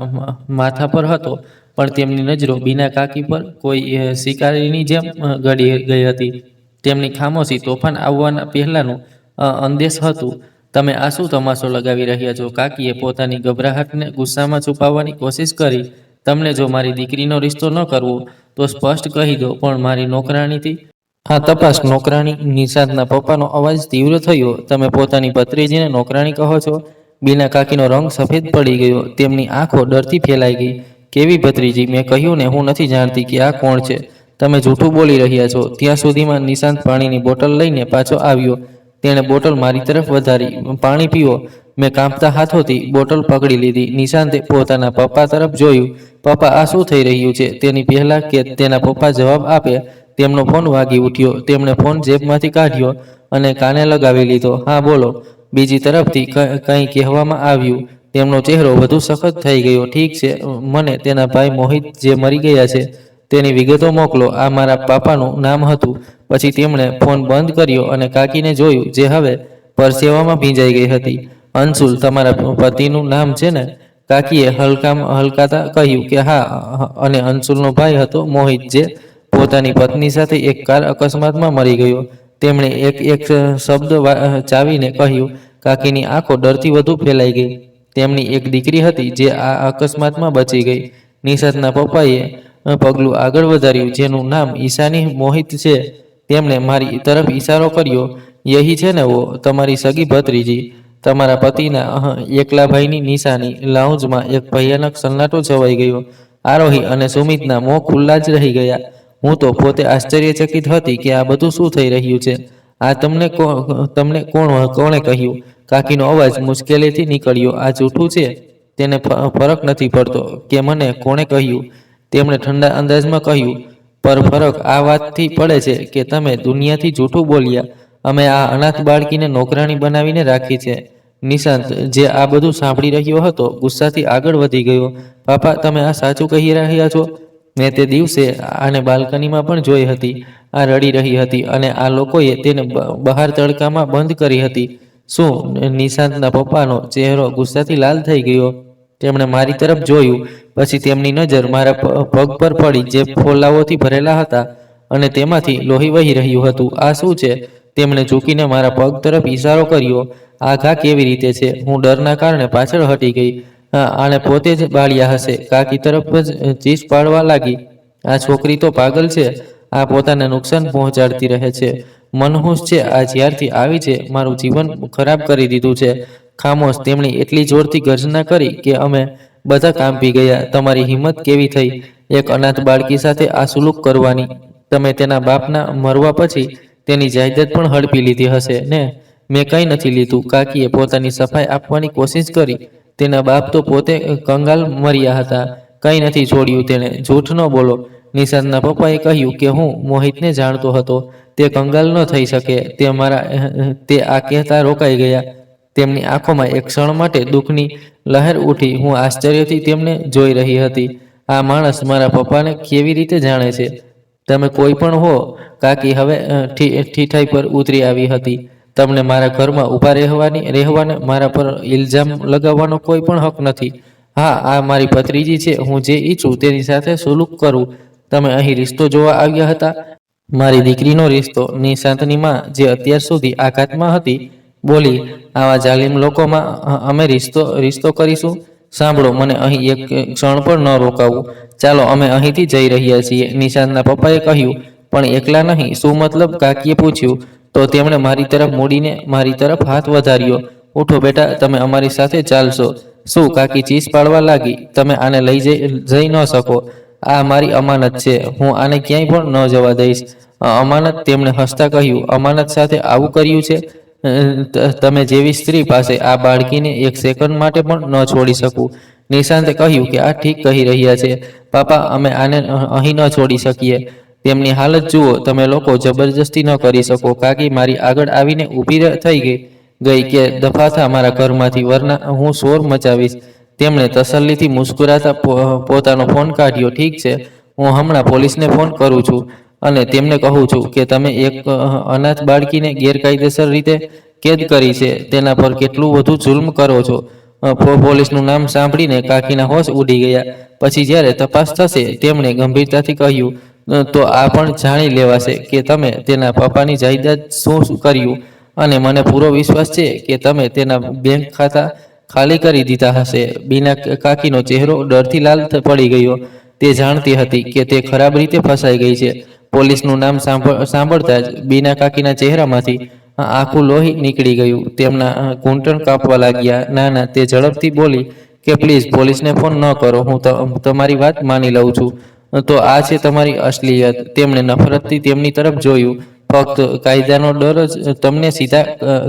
માથા પર હતો, પણ તેમની નજરો બીના કાકી પર કોઈ શિકારીની જેમ ગળી ગઈ હતી. તેમની ખામોશી તોફાન આવવાના પહેલાનું અંદેશ હતું. તમે આ શું તમાશો લગાવી રહ્યા છો? કાકીએ પોતાની ગભરાહટને ગુસ્સામાં છુપાવવાની કોશિશ કરી. તમને જો મારી દીકરીનો રિશ્તો ન કરવો તો સ્પષ્ટ કહી દો, પણ મારી નોકરાણીથી હા તપાસ. નોકરાણી? નિશાંતના પપ્પાનો અવાજ તીવ્ર થયો. તમે પોતાની ભત્રીજીને નોકરાણી કહો છો? બીના કાકીનો રંગ સફેદ પડી ગયો. તેમની આંખો ડરથી ફેલાઈ ગઈ. કેવી ભત્રીજી? મેં કહ્યું ને, હું નથી જાણતી કે આ કોણ છે. તમે જૂઠું બોલી રહ્યા છો. ત્યાં સુધીમાં નિશાંત પાણીની બોટલ લઈને પાછો આવ્યો. તેણે બોટલ મારી તરફ વધારી. પાણી પીવો. મેં કાંપતા હાથોથી બોટલ પકડી લીધી. નિશાંતે પોતાના પપ્પા તરફ જોયું. પપ્પા, આ શું થઈ રહ્યું છે? તેની પહેલાં કે તેના પપ્પા જવાબ આપે, તેમનો ફોન વાગી ઉઠ્યો. તેમણે ફોન જેબમાંથી કાઢ્યો અને કાને લગાવી લીધો. હા બોલો. બીજી તરફથી કંઈ કહેવામાં આવ્યું. તેમનો ચહેરો વધુ સખત થઈ ગયો. ઠીક છે, મને તેના ભાઈ મોહિત, જે મરી ગયા છે, તેની વિગતો મોકલો. આ મારા પાપાનું નામ હતું. પછી તેમણે ફોન બંધ કર્યો અને કાકીને જોયું, જે હવે પરસેવામાં ભીંજાઈ ગઈ હતી. અંશુલ તમારા પતિનું નામ છે ને? કાકીએ હલકાતા કહ્યું કે હા. અને અંશુલનો ભાઈ હતો મોહિત, જે પોતાની પત્ની સાથે એક કાર અકસ્માતમાં મરી ગયો. તેમણે એક શબ્દ ચાવીને કહ્યું. કાકીની આંખો ડરથી વધુ ફેલાઈ ગઈ. તેમની એક દીકરી હતી જે આ અકસ્માતમાં બચી ગઈ. નિશાંતના પપ્પાએ પગલું આગળ વધાર્યું. જેનું નામ ઈશાની મોહિત છે. તેમણે મારી તરફ ઈશારો કર્યો. યહી છે ને વો, તમારી સગી ભત્રીજી, તમારા પતિના એકલા ભાઈની નિશાની. લાઉન્જમાં એક ભયાનક સન્નાટો છવાઈ ગયો. આરોહી અને સુમિતના મોં ખુલ્લા જ રહી ગયા. હું તો પોતે આશ્ચર્યચકિત હતી કે આ બધું શું થઈ રહ્યું છે. આ તમને કોણે કહ્યું? કાકીનો અવાજ મુશ્કેલીથી નીકળ્યો. આ જૂઠું છે. તેને ફરક નથી પડતો કે મને કોણે કહ્યું. તેમણે ઠંડા અંદાજમાં કહ્યું, પર ફરક આ વાતથી પડે છે કે તમે દુનિયાથી જૂઠું બોલ્યા. અમે આ અનાથ બાળકીને નોકરાણી બનાવીને રાખી છે. નિશાંત, જે આ બધું સાંભળી રહ્યો હતો, ગુસ્સાથી આગળ વધી ગયો. પાપા, તમે આ સાચું કહી રહ્યા છો? મેં તે દિવસે આને બાલ્કનીમાં પણ જોઈ હતી. આ રડી રહી હતી અને આ લોકોએ તેને બહાર તડકામાં બંધ કરી હતી. શું? નિશાંતના પપ્પાનો ચહેરો ગુસ્સાથી લાલ થઈ ગયો. તેમણે મારી તરફ જોયું. પછી તેમની નજર મારા પગ પર પડી, જે ફોલ્લાઓથી ભરેલા હતા અને તેમાંથી લોહી વહી રહ્યું હતું. આ શું છે? તેમણે ઝૂકીને મારા પગ તરફ ઈશારો કર્યો. આ ઘા કેવી રીતે છે? હું ડરના કારણે પાછળ હટી ગઈ. આણે પોતે જ બાળ્યા હશે. કાકી તરફ જ ચીસ પાડવા લાગી. આ છોકરી તો પાગલ છે. આ પોતાને નુકસાન પહોંચાડતી રહે છે. મનહૂસ છે. આ જ્યારથી આવી છે, મારું જીવન ખરાબ કરી દીધું છે. ખામોશ. તેમણે એટલી જોરથી ગર્જના કરી કે અમે બધા કાંપી ગયા. તમારી હિંમત કેવી થઈ એક અનાથ બાળકી સાથે આ સુલુક કરવાની? તમે તેના બાપના મરવા પછી તેની જાયદાદ પણ હડપી લીધી હશે ને? મેં કંઈ નથી લીધું. કાકીએ પોતાની સફાઈ આપવાની કોશિશ કરી. તેના બાપ તો પોતે કંગાલ મર્યા હતા. કંઈ નથી છોડ્યું તેણે. જૂઠ ન બોલો. નિશાંતના પપ્પાએ કહ્યું કે હું મોહિતને જાણતો હતો. તે કંગાલ ન થઈ શકે. તે આ કહેતા રોકાઈ ગયા. તેમની આંખોમાં એક ક્ષણ માટે દુઃખની લહેર ઉઠી. હું આશ્ચર્યથી તેમને જોઈ રહી હતી. આ માણસ મારા પપ્પાને કેવી રીતે જાણે છે? તમે કોઈ પણ હો. કાકી હવે ઠીઠાઈ પર ઉતરી આવી હતી. તમને મારા ઘરમાં ઊભા રહેવાને મારા પર ઇલ્ઝામ લગાવવાનો કોઈ પણ હક નથી. હા, આ મારી ભત્રીજી છે. હું જે ઈચ્છું તેની સાથે સુલુક કરું. તમે અહીં રિશ્તો જોવા આવ્યા હતા? મારી દીકરીનો રિશ્તો. નિશાંતની માં, જે અત્યાર સુધી આઘાતમાં હતી, બોલી, આવા જાલિમ લોકોમાં અમે રિશ્તો કરીશું? સાંભળો, મને અહીં એક ક્ષણ પણ ન રોકાવું. ચાલો, અમે અહીંથી જઈ રહ્યા છીએ. નિશાંતના પપ્પાએ કહ્યું. પણ એકલા નહીં, શું મતલબ? કાકીએ પૂછ્યું. તો તેમણે મારી તરફ મૂડીને મારી તરફ હાથ વધાર્યો. ઉઠો બેટા, તમે અમારી સાથે ચાલશો. શું? કાકી ચીસ પાડવા લાગી. તમે આને લઈ જઈ ન શકો. આ મારી અમાનત છે. હું આને ક્યાંય પણ ન જવા દઈશ. અમાનત? તેમણે હસતા કહ્યું. અમાનત સાથે આવું કર્યું છે? તમે જેવી સ્ત્રી પાસે આ બાળકીને એક સેકન્ડ માટે પણ ન છોડી શકું. નિશાંતે કહ્યું કે આ ઠીક કહી રહ્યા છે પાપા, અમે આને અહીં ન છોડી શકીએ. તેમની હાલત જુઓ. તમે લોકો જબરજસ્તી ન કરી શકો. કાકી મારી આગળ આવીને ઊભી થઈ ગઈ કે દફા થા મારા ઘરમાંથી, વરના હું શોર મચાવીશ. તેમણે તસલ્લીથી મુસ્કુરાતા પોતાનો ફોન કાઢ્યો. ઠીક છે, હું હમણાં પોલીસને ફોન કરું છું અને તેમને કહું છું કે તમે એક અનાથ બાળકીને ગેરકાયદેસર રીતે કેદ કરી છે. તેના પર કેટલું વધુ જુલ્મ કરો છો. પોલીસનું નામ સાંભળીને કાકીના હોશ ઉડી ગયા. પછી જ્યારે તપાસ થશે, તેમણે ગંભીરતાથી કહ્યું, તો આ પણ જાણી લેવાશે કે તમે તેના પપ્પાની જાયદાદ શું કર્યું. અને મને પૂરો વિશ્વાસ છે કે તમે તેના બેંક ખાતા ખાલી કરી દીધા હશે. બીના કાકીનો ચહેરો ડરથી લાલ પડી ગયો. તે જાણતી હતી કે તે ખરાબ રીતે ફસાઈ ગઈ છે. પોલીસનું નામ સાંભળતા જ બીના કાકીના ચહેરામાંથી આખું લોહી નીકળી ગયું. તેમના ઘૂંટણ કાપવા લાગ્યા. ના, તે ઝડપથી બોલી કે પ્લીઝ પોલીસને ફોન ન કરો. હું તમારી વાત માની લઉં છું. તો આ છે તમારી અસલિયત. તેમણે નફરતથી તેમની તરફ જોયું. ફક્ત કાયદાનો ડર જ તમને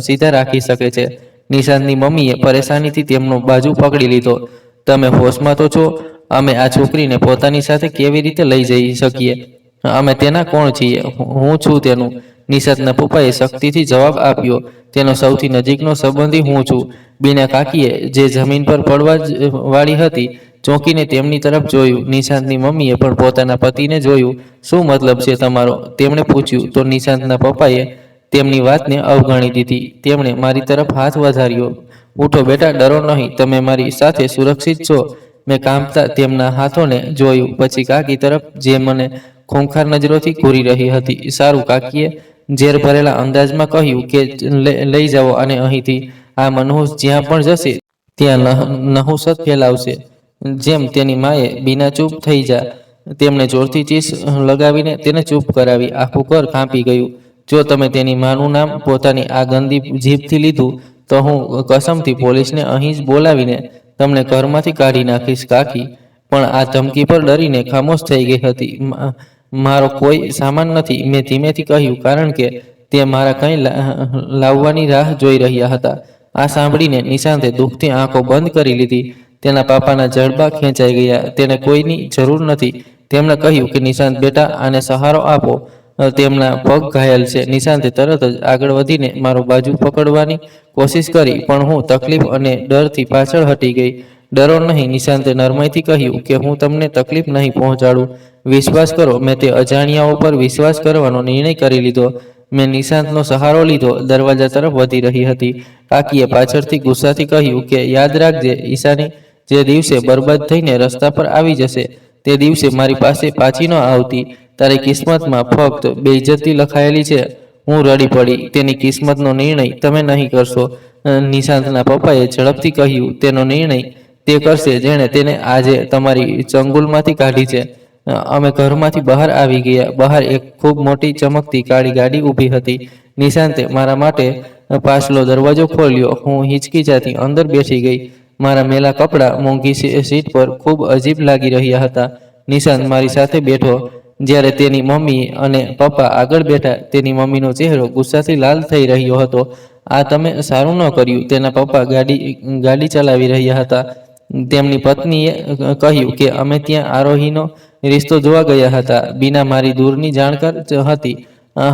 સીધા રાખી શકે છે. નિશાંતની મમ્મીએ પરેશાનીથી તેમનો બાજુ પકડી લીધો. તમે હોશમાં તો છો? અમે આ છોકરીને પોતાની સાથે કેવી રીતે લઈ જઈ શકીએ? અમે તેના કોણ છીએ? હું છું તેનું. નિશાંતના પપ્પાએ શક્તિથી જવાબ આપ્યો. તેનો સૌથી નજીકનો સંબંધી હું છું. બીના કાકીએ, જે જમીન પર પડવા જ વાળી હતી, ચોંકીને તેમની તરફ જોયું. નિશાંતની મમ્મીએ પણ પોતાના પતિને જોયું. શું મતલબ છે તમારો? તેમણે પૂછ્યું. તો નિશાંતના પપ્પાએ તેમની વાતને અવગણી દીધી. તેમણે મારી તરફ હાથ વધાર્યો. ઉઠો બેટા, ડરો નહીં. તમે મારી સાથે સુરક્ષિત છો. મેં કાંપતા તેમના હાથોને જોયું. પછી કાકી તરફ, જે મને ખૂંખાર નજરોથી ઘૂરી રહી હતી. સારું, કાકીએ ઝેર ભરેલા અંદાજમાં કહ્યું કે લઈ જાઓ અને અહીંથી. આ મનહૂસ જ્યાં પણ જશે ત્યાં નહુસત ફેલાવશે. જેમ તેની માએ. બીના, ચૂપ થઈ જા. તેમણે જોરથી ચીસ લગાવીને તેને ચૂપ કરાવી. આખું ઘર કાંપી ગયું. જો તમે તેની માનું નામ પોતાની આ ગંદી જીભથી લીધું, તો હું કસમથી પોલીસને અહીં જ બોલાવીને તમને ઘરમાંથી કાઢી નાખીશ. કાકી પણ આ ધમકી પર ડરીને ખામોશ થઈ ગઈ હતી. મારો કોઈ સામાન નથી, મેં ધીમેથી કહ્યું, કારણ કે તે મારા કંઈ લાવવાની રાહ જોઈ રહ્યા હતા. આ સાંભળીને નિશાંતે દુઃખથી આંખો બંધ કરી લીધી. તેના પાપાના જડબા ખેંચાઈ ગયા. તેને કોઈની જરૂર નથી. તેમણે કહ્યું કે નિશાંત બેટા, આને સહારો આપો. તેમના પગ ઘાયલ છે. નિશાંતે તરત જ આગળ વધીને મારો બાજુ પકડવાની કોશિશ કરી, પણ હું તકલીફ અને ડરથી પાછળ હટી ગઈ. ડરો નહીં, નિશાંતે નરમાઈથી કહ્યું કે હું તમને તકલીફ નહીં પહોંચાડું. વિશ્વાસ કરો, મેં તે અજાણ્યાઓ પર વિશ્વાસ કરવાનો નિર્ણય કરી લીધો. મેં નિશાંતનો સહારો લીધો. દરવાજા તરફ વધી રહી હતી. કાકીએ પાછળથી ગુસ્સાથી કહ્યું કે યાદ રાખજે ઈશાની, જે દિવસે બરબાદ થઈને રસ્તા પર આવી જશે, તે દિવસે મારી પાસે પાછી ન આવતી. તારી કિસ્મતમાં ફક્ત બેઇજ્જતી લખાયેલી છે. હું રડી પડી. તેની કિસ્મતનો નિર્ણય તમે નહીં કરશો. નિશાંતના પપ્પાએ ઝડપથી કહ્યું. તેનો નિર્ણય તે કરશે જેણે તેને આજે તમારી ચંગુલમાંથી કાઢી છે. અમે ઘરમાંથી બહાર આવી ગયા. બહાર એક ખૂબ મોટી ચમકતી કાળી ગાડી ઊભી હતી. નિશાંતે મારા માટે પાછલો દરવાજો ખોલ્યો. હું હિચકિચાતી અંદર બેસી ગઈ. મારા મેલા કપડાં મોંઘી સીટ પર ખૂબ અજીબ લાગી રહ્યા હતા. નિશાંત મારી સાથે બેઠો. જ્યારે તેની મમ્મી અને પપ્પા આગળ બેઠા, તેની મમ્મીનો ચહેરો ગુસ્સાથી લાલ થઈ રહ્યો હતો. આ તમે સારું ન કર્યું. તેના પપ્પા ગાડી ચલાવી રહ્યા હતા. તેમની પત્નીએ કહ્યું કે અમે ત્યાં આરોહીનો રિશ્તો જોવા ગયા હતા. બીના મારી દૂરની જાણકાર હતી.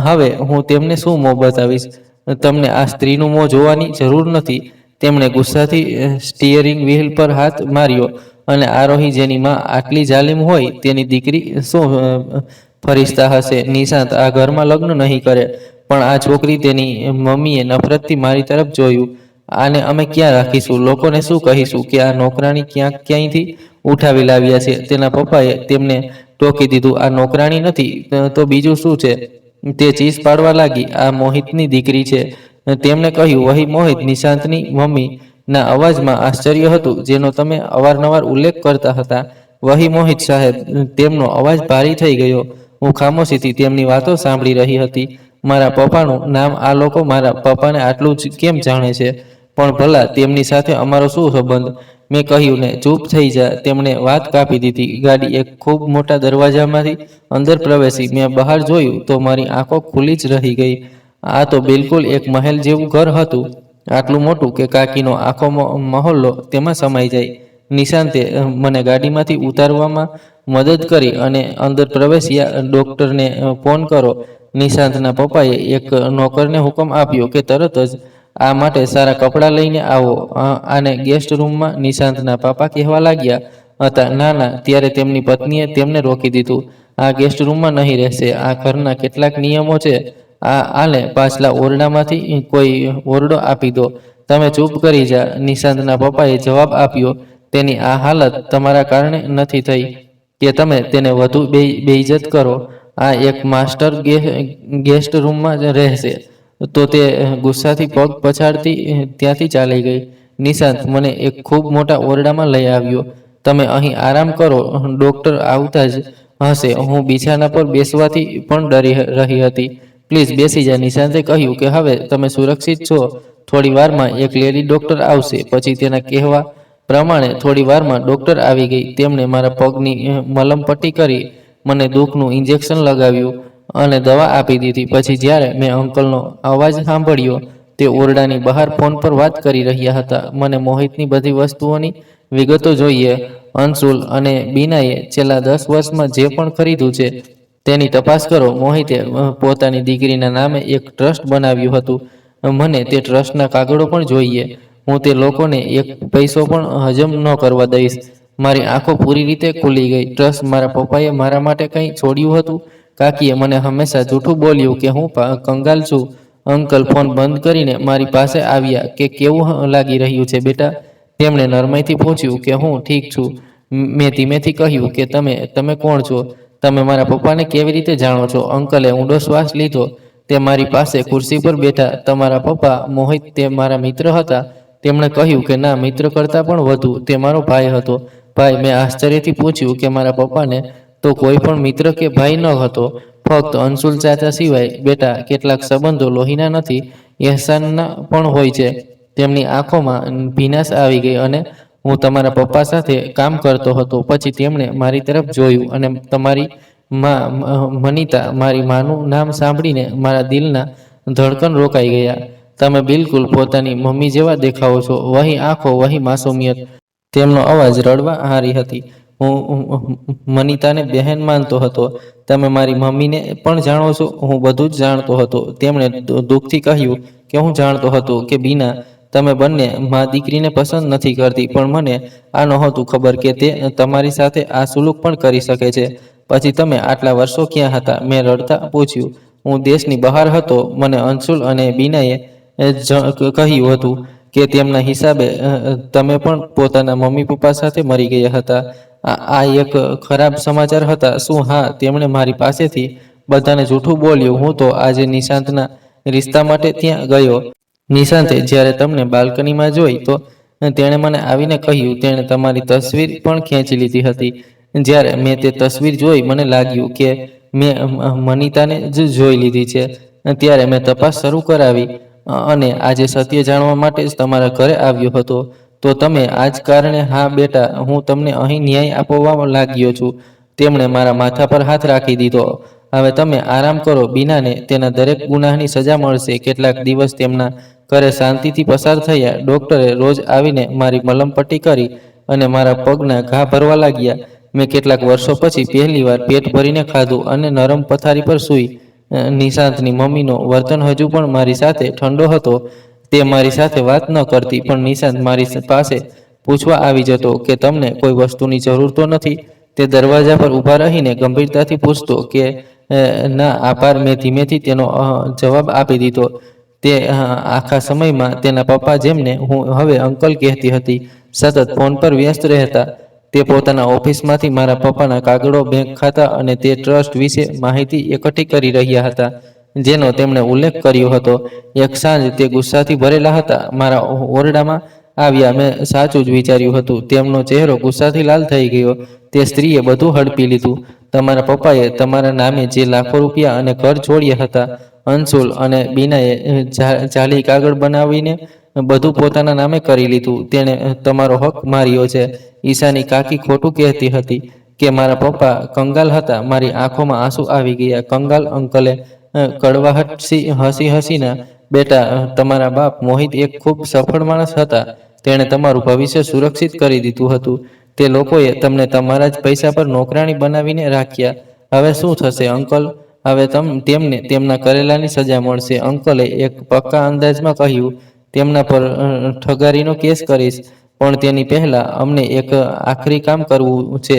હવે હું તેમને શું મોં બતાવીશ? તમને આ સ્ત્રીનું મોં જોવાની જરૂર નથી. તેમણે ગુસ્સાથી સ્ટીયરિંગ વ્હીલ પર હાથ માર્યો. અને આરોહી, જેની માં આટલી જાલિમ હોય, તેની દીકરી શું ફરિશ્તા હશે? નિશાંત આ ઘરમાં લગ્ન નહીં કરે. પણ આ છોકરી, તેની મમ્મીએ નફરતથી મારી તરફ જોયું. આને અમે ક્યાં રાખીશું? લોકોને શું કહીશું કે આ નોકરાણી ક્યાંયથી ઉઠાવી લાવ્યા છે? તેના પપ્પાએ તેમને ટોકી દીધું. આ નોકરાણી નથી તો બીજું શું છે? તે ચીસ પાડવા લાગી. આ મોહિતની દીકરી છે. તેમણે કહ્યું, વહી મોહિત નિશાંતની મમ્મી ના અવાજમાં આશ્ચર્ય હતું, જેનો તમે અવારનવાર ઉલ્લેખ કરતા હતા. વહી મોહિત સાહેબ, તેમનો અવાજ ભારી થઈ ગયો. હું ખામોશીથી તેમની વાતો સાંભળી રહી હતી. મારા પપ્પાનું નામ આ લોકો મારા પપ્પાને આટલું જ કેમ જાણે છે? પણ ભલા તેમની સાથે અમારો શું સંબંધ? મેં કહ્યું ને, ચૂપ થઈ જા. તેમણે વાત કાપી દીધી. ગાડી એક ખૂબ મોટા દરવાજામાંથી અંદર પ્રવેશી. મેં બહાર જોયું તો મારી આંખો ખુલ્લી જ રહી ગઈ. આ તો બિલકુલ એક મહેલ જેવું ઘર હતું, આટલું મોટું કે કાકીનો આખો મહોલ્લો તેમાં સમાઈ જાય. નિશાંતે મને ગાડીમાંથી ઉતારવામાં મદદ કરી અને અંદર પ્રવેશ્યા. ડોક્ટરને ફોન કરો. નિશાંતના પપ્પાએ એક નોકરને હુકમ આપ્યો કે તરત જ આ માટે સારા કપડાં લઈને આવો. આને ગેસ્ટ રૂમમાં નિશાંતના પાપા કહેવા લાગ્યા હતા. ના ના, ત્યારે તેમની પત્નીએ તેમને રોકી દીધું. આ ગેસ્ટ રૂમમાં નહીં રહેશે. આ ઘરના કેટલાક નિયમો છે. આને પાછલા ઓરડામાંથી કોઈ ઓરડો આપી દો. તમે ચૂપ કરી જા. નિશાંતના પપ્પાએ જવાબ આપ્યો, તેની આ હાલત તમારા કારણે નથી થઈ કે તમે તેને વધુ બેઇજ્જત કરો. આ એક માસ્ટર ગેસ્ટ રૂમમાં જ રહેશે. તો તે ગુસ્સાથી પગ પછાડતી ત્યાંથી ચાલી ગઈ. નિશાંત મને એક ખૂબ મોટા ઓરડામાં લઈ આવ્યો. તમે અહીં આરામ કરો. ડોક્ટર આવતા જ હશે. હું બિછાના પર બેસવાથી પણ ડરી રહી હતી. પ્લીઝ બેસી જા. નિશાંતે કહ્યું કે હવે તમે સુરક્ષિત છો. થોડી વારમાં એક લેડી ડોક્ટર આવશે. પછી તેના કહેવા પ્રમાણે થોડી વારમાં ડોક્ટર આવી ગઈ. તેમણે મારા પગની મલમપટ્ટી કરી, મને દુઃખનું ઇન્જેક્શન લગાવ્યું અને દવા આપી દીધી. પછી જ્યારે મેં અંકલનો અવાજ સાંભળ્યો, તે ઓરડાની બહાર ફોન પર વાત કરી રહ્યા હતા. મને મોહિતની બધી વસ્તુઓની વિગતો જોઈએ. અંશુલ અને બીનાએ છેલ્લા 10 વર્ષમાં જે પણ ખરીદ્યું છે તેની તપાસ કરો. મોહિતે પોતાની દીકરીના નામે એક ટ્રસ્ટ બનાવ્યું હતું. મને તે ટ્રસ્ટના કાગળો પણ જોઈએ. હું તે લોકોને એક પૈસો પણ હજમ ન કરવા દઈશ. મારી આંખો પૂરી રીતે ખુલી ગઈ. ટ્રસ્ટ, મારા પપ્પાએ મારા માટે કંઈ છોડ્યું હતું? કાકીએ મને હંમેશા જૂઠું બોલ્યું કે હું કંગાલ છું. અંકલ ફોન બંધ કરીને મારી પાસે આવ્યા. કે કેવું લાગી રહ્યું છે બેટા? તેમણે નરમાઈથી પૂછ્યું કે હું ઠીક છું. મેં ધીમેથી કહ્યું કે તમે કોણ છો? તમે મારા પપ્પાને કેવી રીતે જાણો છો? અંકલે ઊંડો શ્વાસ લીધો. તે મારી પાસે ખુરશી પર બેઠા. તમારા પપ્પા મોહિત તે મારા મિત્ર હતા? તેમણે કહ્યું કે ના, મિત્ર કરતાં પણ વધુ, તે મારો ભાઈ હતો. ભાઈ? મેં આશ્ચર્યથી પૂછ્યું કે મારા પપ્પાને તો કોઈ પણ મિત્ર કે ભાઈ ન હતો, ફક્ત અંશુલ ચાચા સિવાય. બેટા, કેટલાક સંબંધો લોહીના નથી, એહસાનના પણ હોય છે. તેમની આંખોમાં ભીનાશ આવી ગઈ. અને હું તમારા પપ્પા સાથે કામ કરતો હતો. પછી તેમણે મારી તરફ જોયું અને તમારી માં મનીતા, મારી માનું નામ સાંભળીને મારા દિલના ધડકન રોકાઈ ગયા. તમે બિલકુલ પોતાની મમ્મી જેવા દેખાવો છો. વહી આંખો, વહી માસુમિયત. તેમનો અવાજ રડવા હારી હતી. હું મનીતાને બહેન માનતો હતો. તમે મારી મમ્મીને પણ જાણો છો? હું બધું જ જાણતો હતો. તેમણે દુઃખથી કહ્યું કે હું જાણતો હતો કે બીના, તમે બંને મા દીકરીને પસંદ નથી કરતી. પણ મને આ નહોતું ખબર કે તે તમારી સાથે આ સુલુક પણ કરી શકે છે. પછી તમે આટલા વર્ષો ક્યાં હતા? મેં રડતા પૂછ્યું. હું દેશની બહાર હતો. મને અંશુલ અને બીનાએ કહ્યું હતું કે તેમના હિસાબે તમે પણ પોતાના મમ્મી પપ્પા સાથે મરી ગયા હતા. આ એક ખરાબ સમાચાર હતા શું? હા, તેમણે મારી પાસેથી બધાને જૂઠું બોલ્યું. હું તો આજે નિશાંતના રિશ્તા માટે ત્યાં ગયો. નિશાંતે જ્યારે તમને બાલ્કનીમાં જોઈ તો તેણે મને આવીને કહ્યું. તેણે તમારી તસવીર પણ ખેંચી લીધી હતી. જ્યારે મેં તે તસવીર જોઈ, મને લાગ્યું કે મેં મનીતાને જ જોઈ લીધી છે. ત્યારે મેં તપાસ શરૂ કરાવી અને આજે સત્ય જાણવા માટે જ તમારા ઘરે આવ્યો હતો. તો તમે આ જ કારણે? હા બેટા, હું તમને અહીં ન્યાય આપવા લાગ્યો છું. તેમણે મારા માથા પર હાથ રાખી દીધો. હવે તમે આરામ કરો. બીનાને તેના દરેક ગુનાહની સજા મળશે. કેટલાક દિવસ તેમના ઘરે શાંતિથી પસાર થયા. ડોક્ટરે રોજ આવીને મારી મલમપટ્ટી કરી અને મારા પગના ઘા ભરવા લાગ્યા. મેં કેટલાક વર્ષો પછી પહેલીવાર પેટ ભરીને ખાધું અને નરમ પથારી પર સૂઈ. નિશાંતની મમ્મીનો વર્તન હજુ પણ મારી સાથે ઠંડો હતો. તે મારી સાથે વાત ન કરતી, પણ નિશાંત મારી પાસે પૂછવા આવી જતો કે તમને કોઈ વસ્તુની જરૂર તો નથી? તે દરવાજા પર ઊભા રહીને ગંભીરતાથી પૂછતો કે ના આભાર. મેં ધીમેથી તેનો જવાબ આપી દીધો. તે આખા સમયમાં તેના પપ્પા, જેમને હું હવે અંકલ કહેતી હતી, સતત ફોન પર વ્યસ્ત રહેતા. તે પોતાના ઓફિસમાંથી મારા પપ્પાના કાગળો, બેંક ખાતા અને તે ટ્રસ્ટ વિશે માહિતી એકઠી કરી રહ્યા હતા. જેનો તેમણે ઉલ્લેખ કર્યો હતો. એક સાંજ તે ગુસ્સાથી ભરેલા હતા. મારા ઓરડામાં આવ્યા. મેં સાચું જ વિચાર્યું હતું. તેમનો ચહેરો ગુસ્સાથી લાલ થઈ ગયો. તે સ્ત્રીએ બધું હડપી લીધું. તમારા પપ્પાએ તમારા નામે જે લાખો રૂપિયા અને ઘર છોડ્યા હતા, અંશુલ અને બીનાએ જાલી કાગળ બનાવીને બધું પોતાના નામે કરી લીધું. તેણે તમારો હક માર્યો છે. ઈશાની કાકી ખોટું કહેતી હતી કે મારા પપ્પા કંગાલ હતા. મારી આંખોમાં આંસુ આવી ગયા. કંગાલ? અંકલે કડવાહટથી હસીને, બેટા, તમારા બાપ મોહિત એક ખૂબ સફળ માણસ હતા. તેણે તમારું ભવિષ્ય સુરક્ષિત કરી દીધું હતું. તે લોકોએ તમને તમારા જ પૈસા પર નોકરાણી બનાવીને રાખ્યા. હવે શું થશે અંકલ? હવે તેમને તેમના કરેલાની સજા મળશે. અંકલે એક પક્કા અંદાજમાં કહ્યું, તેમના પર ઠગારીનો કેસ કરીશ, પણ તેની પહેલા અમને એક આખરી કામ કરવું છે.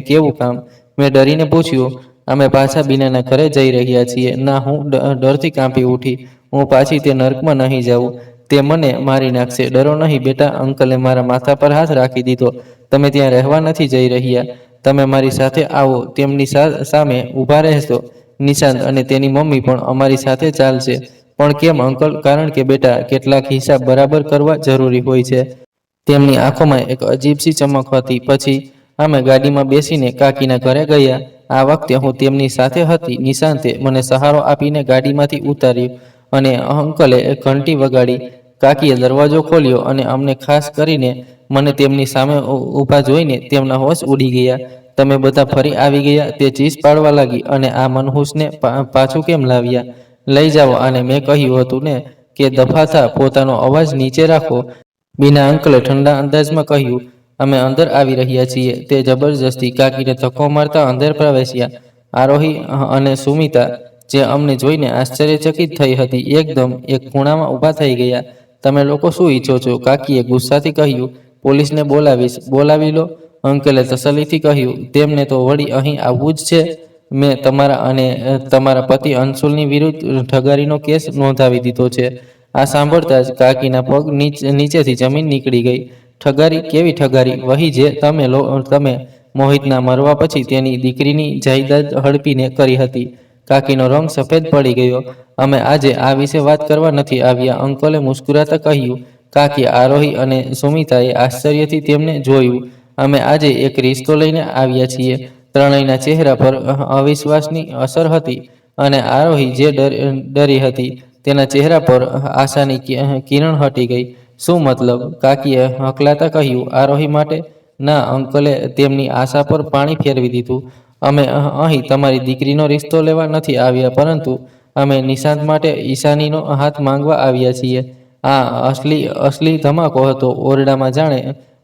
કેવું કામ? મેં ડરીને પૂછ્યું. અમે પાછા બીનાના ઘરે જઈ રહ્યા છીએ. ના, હું ડરથી કાંપી ઉઠી. હું પાછી તે નર્કમાં નહીં જાઉં. તે મને મારી નાખશે. ડરો નહીં બેટા. અંકલે મારા માથા પર હાથ રાખી દીધો. તમે ત્યાં રહેવા નથી જઈ રહ્યા. તમે મારી સાથે આવો. તેમની સામે ઊભા રહેશો. નિશાંત અને તેની મમ્મી પણ અમારી સાથે ચાલશે. પણ કેમ અંકલ? કારણ કે બેટા, કેટલાક હિસાબ બરાબર કરવા જરૂરી હોય છે. તેમની આંખોમાં એક અજીબસી ચમક હતી. પછી અમે ગાડીમાં બેસીને કાકીના ઘરે ગયા. આ વખતે હું તેમની સાથે હતી. નિશાંતે મને સહારો આપીને ગાડીમાંથી ઉતાર્યો અને અંકલે ઘંટી વગાડી. કાકીએ દરવાજો ખોલ્યો અને અમને, ખાસ કરીને મને, તેમની સામે ઊભા જોઈને તેમના હોશ ઉડી ગયા. તમે બધા ફરી આવી ગયા? તે ચીસ પાડવા લાગી. અને આ મનહૂસને પાછું કેમ લાવ્યા? લઈ જાઓ આને. મેં કહ્યું હતું ને કે દફા થા, પોતાનો અવાજ નીચે રાખો. બીના અંકલે ઠંડા અંદાજમાં કહ્યું. અમે અંદર આવી રહ્યા છીએ. તે જબરજસ્તી કાકીને ધક્કો મારતા અંદર પ્રવેશ્યા. આરોહી અને સુમિતા, જે અમને જોઈને આશ્ચર્યચકિત થઈ હતી, એકદમ એક ખૂણામાં ઊભા થઈ ગયા. તમે લોકો શું ઈચ્છો છો? કાકીએ ગુસ્સાથી કહ્યું. પોલીસને બોલાવીશ. બોલાવી લો, અંકલે તસલ્લીથી કહ્યું. તેમને તો વળી અહીં આવવું જ છે. મેં તમારા અને તમારા પતિ અંશુલની વિરુદ્ધ ઠગારીનો કેસ નોંધાવી દીધો છે. આ સાંભળતા જ કાકીના પગ નીચેથી જમીન નીકળી ગઈ. ઠગારી? કેવી ઠગારી? વહી જે તમે મોહિતના મરવા પછી તેની દીકરીની જાયદાદ હડપીને કરી હતી. કાકીનો રંગ સફેદ પડી ગયો. અમે આજે આ વિશે વાત કરવા નથી આવ્યા, અંકલે મુસ્કુરાતા કહ્યું. કાકી, આરોહી અને સુમિતાએ આશ્ચર્યથી તેમને જોયું. અમે આજે એક રિશ્તો લઈને આવ્યા છીએ. ત્રણેયના ચહેરા પર અવિશ્વાસની અસર હતી અને આરોહી, જે ડરી હતી, તેના ચહેરા પર આશાની કિરણ હટી ગઈ. શું મતલબ? કાકીએ હકલાતા કહ્યું. આરોહી માટે? ના, અંકલે તેમની આશા પર પાણી ફેરવી દીધું. અમે અહીં તમારી દીકરીનો રિશ્તો લેવા નથી આવ્યા, પરંતુ અમે નિશાંત માટે ઈશાનીનો હાથ માંગવા આવ્યા છીએ. આ અસલી ધમાકો હતો. ઓરડામાં જાણે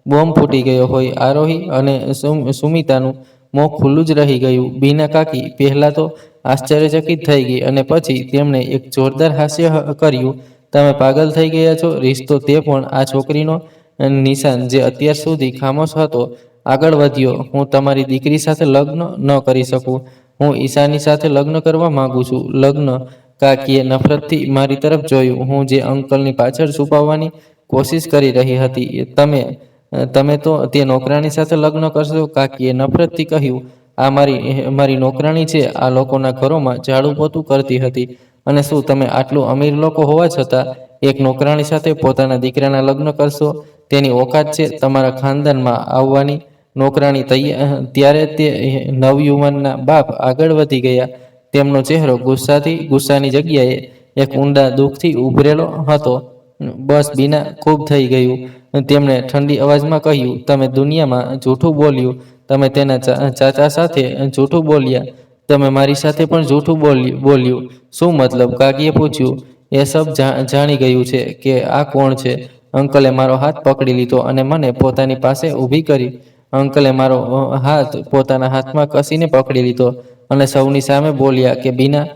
બોમ્બ ફૂટી ગયો હોય. આરોહી અને સુમિતાનું મોં ખુલ્લું જ રહી ગયું. બીના કાકી પહેલા તો આશ્ચર્યચકિત થઈ ગઈ અને પછી તેમણે એક જોરદાર હાસ્ય કર્યું. તમે પાગલ થઈ ગયા છો? રિશ્તો, તે પણ આ છોકરીનો? નિશાંત, જે અત્યાર સુધી ખામોશ હતો, આગળ વધ્યો. હું તમારી દીકરી સાથે લગ્ન ન કરી શકું. હું ઈશાની સાથે લગ્ન કરવા માંગુ છું. લગ્ન? કાકીએ નફરતથી મારી તરફ જોયું. હું જે અંકલની પાછળ છુપાવવાની કોશિશ કરી રહી હતી, તમે તો તે નોકરાણી સાથે લગ્ન કરશો. કાકીએ નફરતથી કહ્યું. આ મારી નોકરાણી છે. આ લોકોના ઘરોમાં ઝાડુ પોતું કરતી હતી. અને શું તમે આટલું અમીર લોકો હોવા છતાં એક નોકરાણી સાથે પોતાના દીકરાના લગ્ન કરશો? તેની ઓકાત છે તમારા ખાનદાનમાં આવવાની? નોકરાણી? ત્યારે તે નવયુવાનના બાપ આગળ વધી ગયા. તેમનો ચહેરો ગુસ્સાની જગ્યાએ એક ઊંડા દુઃખથી ઉભરેલો હતો. બસ બીના, ખૂબ થઈ ગયું. તેમણે ઠંડી અવાજમાં કહ્યું. તમે દુનિયામાં જૂઠું બોલ્યું. તમે તેના ચાચા સાથે જૂઠું બોલ્યા. તમે મારી સાથે પણ જૂઠું બોલ્યું. શું મતલબ? કાકીએ પૂછ્યું. એ સબ જાણી ગયું છે કે આ કોણ છે. અંકલે મારો હાથ પકડી લીધો અને મને પોતાની પાસે ઊભી કરી. અંકલે મારો હાથ પોતાના હાથમાં કસીને પકડી લીધો અને સૌની સામે બોલ્યા કે બીના,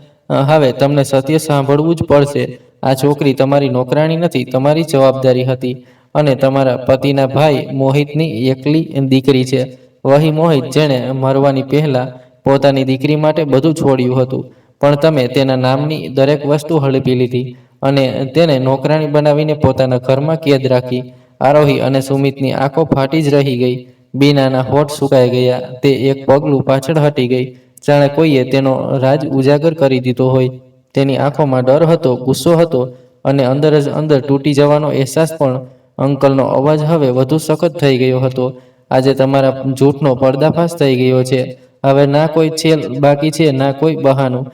હવે તમને સત્ય સાંભળવું જ પડશે. આ છોકરી તમારી નોકરાણી નથી, તમારી જવાબદારી હતી અને તમારા પતિના ભાઈ મોહિતની એકલી દીકરી છે. વહી મોહિત, જેણે મરવાની પહેલા પોતાની દીકરી માટે બધું છોડ્યું હતું, પણ તમે તેના નામની દરેક વસ્તુ હડપી લીધી અને તેને નોકરાણી બનાવીને પોતાના ઘરમાં કેદ રાખી. આરોહી અને સુમિતની આંખો ફાટી જ રહી ગઈ. બીનાના હોઠ સુકાઈ ગયા. તે એક પગલું પાછળ હટી ગઈ, જાણે કોઈએ તેનો રાજ ઉજાગર કરી દીધો હોય. તેની આંખોમાં ડર હતો, ગુસ્સો હતો અને અંદર જ અંદર તૂટી જવાનો અહેસાસ પણ. અંકલનો અવાજ હવે વધુ સખત થઈ ગયો હતો. આજે તમારા જૂઠનો પર્દાફાશ થઈ ગયો છે. હવે ના કોઈ છેલ બાકી છે, ના કોઈ બહાનું.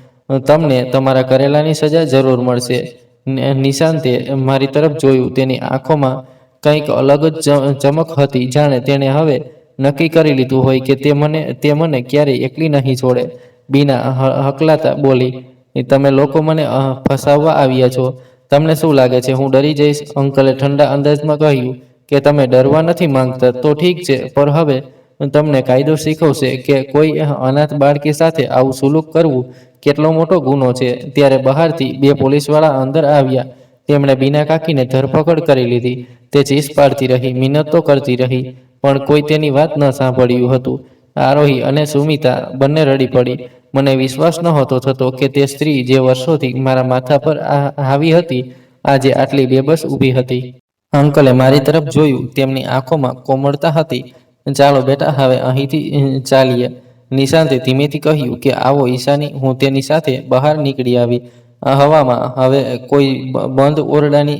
તમને તમારા કરેલાની સજા જરૂર મળશે. નિશાંતે મારી તરફ જોયું. તેની આંખોમાં કંઈક અલગ જ ચમક હતી, જાણે તેણે હવે નક્કી કરી લીધું હોય કે તે મને ક્યારેય એકલી નહીં છોડે. બીના હકલાતા બોલી, તમે લોકો મને ફસાવવા આવ્યા છો. તમને શું લાગે છે હું ડરી જઈશ? અંકલે ઠંડા અંદાજમાં કહ્યું કે તમે ડરવા નથી માંગતા તો ઠીક છે, પણ હવે તમને કાયદો શીખવશે કે કોઈ અનાથ બાળકી સાથે આવું સુલુક કરવું કેટલો મોટો ગુનો છે. ત્યારે બહારથી બે પોલીસવાળા અંદર આવ્યા. તેમણે બીના કાકીને ધરપકડ કરી લીધી. તે ચીસ પાડતી રહી, મિન્નત તો કરતી રહી, પણ કોઈ તેની વાત ન સાંભળ્યું હતું. આરોહી અને સુમિતા બંને રડી પડી. મને વિશ્વાસ નહોતો થતો કે તે સ્ત્રી જે વર્ષોથી મારા માથા પર હાવી હતી, આજે આટલી બેબસ ઊભી હતી. અંકલે મારી તરફ જોયું. તેમની આંખોમાં કોમળતા હતી. ચાલો બેટા, હવે અહીંથી ચાલીએ. નિશાંતે ધીમેથી કહ્યું કે આવો ઈશાની. હું તેની સાથે બહાર નીકળી આવી. હવામાં હવે કોઈ બંધ ઓરડાની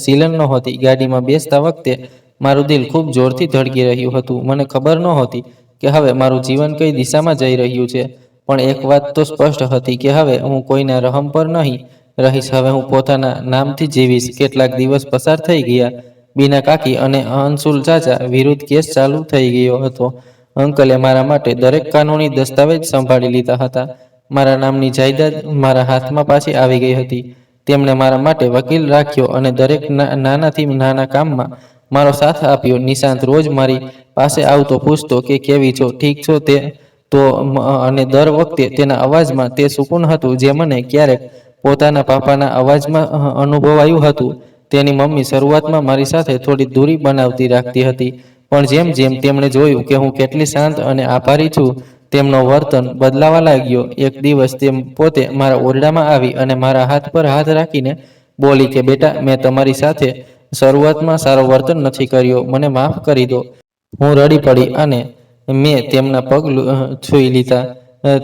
સિલન નહોતી. ગાડીમાં બેસતા વખતે મારું દિલ ખૂબ જોરથી ધડકી રહ્યું હતું. મને ખબર નહોતી કે હવે મારું જીવન કઈ દિશામાં જઈ રહ્યું છે, પણ એક વાત તો સ્પષ્ટ હતી કે હવે હું કોઈના રહમ પર નહીં રહીશ. હવે હું પોતાના નામથી જીવીશ. કેટલાક દિવસ પસાર થઈ ગયા. બીના કાકી અને અંશુલ ચાચા વિરુદ્ધ કેસ ચાલુ થઈ ગયો હતો. અંકલે મારા માટે દરેક કાનૂની દસ્તાવેજ સંભાળી લીધા હતા. મારા નામની જાયદાદ મારા હાથમાં પાછી આવી ગઈ હતી. તેમણે મારા માટે વકીલ રાખ્યો અને દરેક નાનાથી નાના કામમાં મારો સાથ આપ્યો. નિશાંત રોજ મારી પાસે આવતો, પૂછતો કે કેવી છો, ઠીક છો તે તો, અને દર વખતે તેના અવાજમાં તે સુકૂન હતું જે મને ક્યારેક પોતાના પાપાના અવાજમાં અનુભવાયું હતું. તેની મમ્મી શરૂઆતમાં મારી સાથે થોડી દૂરી બનાવતી રાખતી હતી, પણ જેમ જેમ તેમણે જોયું કે હું કેટલી શાંત અને આભારી છું, તેમનો વર્તન બદલાવા લાગ્યો. એક દિવસ તેમ પોતે મારા ઓરડામાં આવી અને મારા હાથ પર હાથ રાખીને બોલી કે બેટા, મેં તમારી સાથે શરૂઆતમાં સારો વર્તન નથી કર્યો, મને માફ કરી દો. હું રડી પડી અને મેં તેમના પગ છૂઈ લીધા.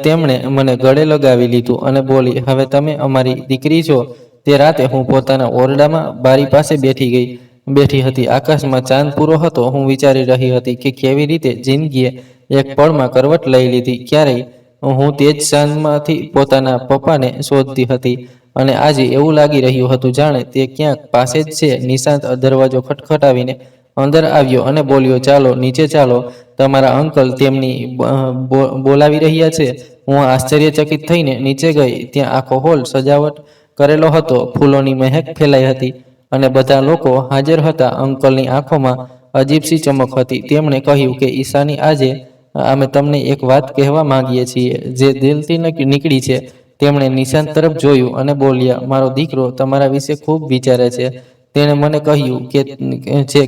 તેમણે મને ગળે લગાવી લીધું અને બોલી, હવે તમે અમારી દીકરી છો. તે રાતે હું પોતાના ઓરડામાં બારી પાસે બેઠી હતી. આકાશમાં ચાંદ પૂરો હતો. હું વિચારી રહી હતી કે કેવી રીતે જિંદગીએ એક પળમાં કરવટ લઈ લીધી. ક્યારેય હું તે જ ચાંદમાંથી પોતાના પપ્પાને શોધતી હતી અને આજે એવું લાગી રહ્યું હતું જાણે તે ક્યાંક પાસે જ છે. નિશાંત દરવાજો ખટખટાવીને અંદર આવ્યો અને બોલ્યો, ચાલો નીચે ચાલો, તમારા અંકલ તેમની બોલાવી રહ્યા છે. હું આશ્ચર્યચકિત થઈને નીચે ગઈ. ત્યાં આખો હોલ સજાવટ કરેલો હતો. ફૂલોની મહેક ફેલાઈ હતી અને બધા લોકો હાજર હતા. અંકલની આંખોમાં અજીબસી ચમક હતી. તેમણે કહ્યું કે ઈશાની, આજે અમે તમને એક વાત કહેવા માંગીએ છીએ જે દિલથી નીકળી છે. તેમણે નિશાંત તરફ જોયું અને બોલ્યા, મારો દીકરો તમારા વિશે ખૂબ વિચારે છે. તેણે મને કહ્યું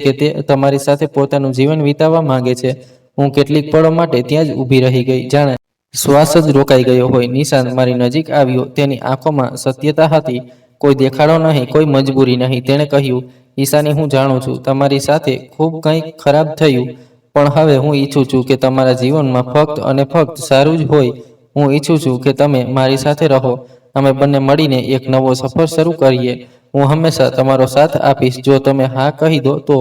કે તે તમારી સાથે પોતાનું જીવન વિતાવવા માંગે છે. હું કેટલીક પળો માટે ત્યાં જ ઊભી રહી ગઈ, જાણે શ્વાસ જ રોકાઈ ગયો હોય. નિશાંત મારી નજીક આવ્યો. તેની આંખોમાં સત્યતા હતી. કોઈ દેખાડો નહીં, કોઈ મજબૂરી નહીં. તેણે કહ્યું, ઈશાની, હું જાણું છું તમારી સાથે ખૂબ કંઈક ખરાબ થયું, પણ હવે હું ઈચ્છું છું કે તમારા જીવનમાં ફક્ત અને ફક્ત સારું જ હોય. હું ઈચ્છું છું કે તમે મારી સાથે રહો. અમે બંને મળીને એક નવો સફર શરૂ કરીએ. હું હંમેશા તમારો સાથ આપીશ. જો તમે હા કહી દો તો.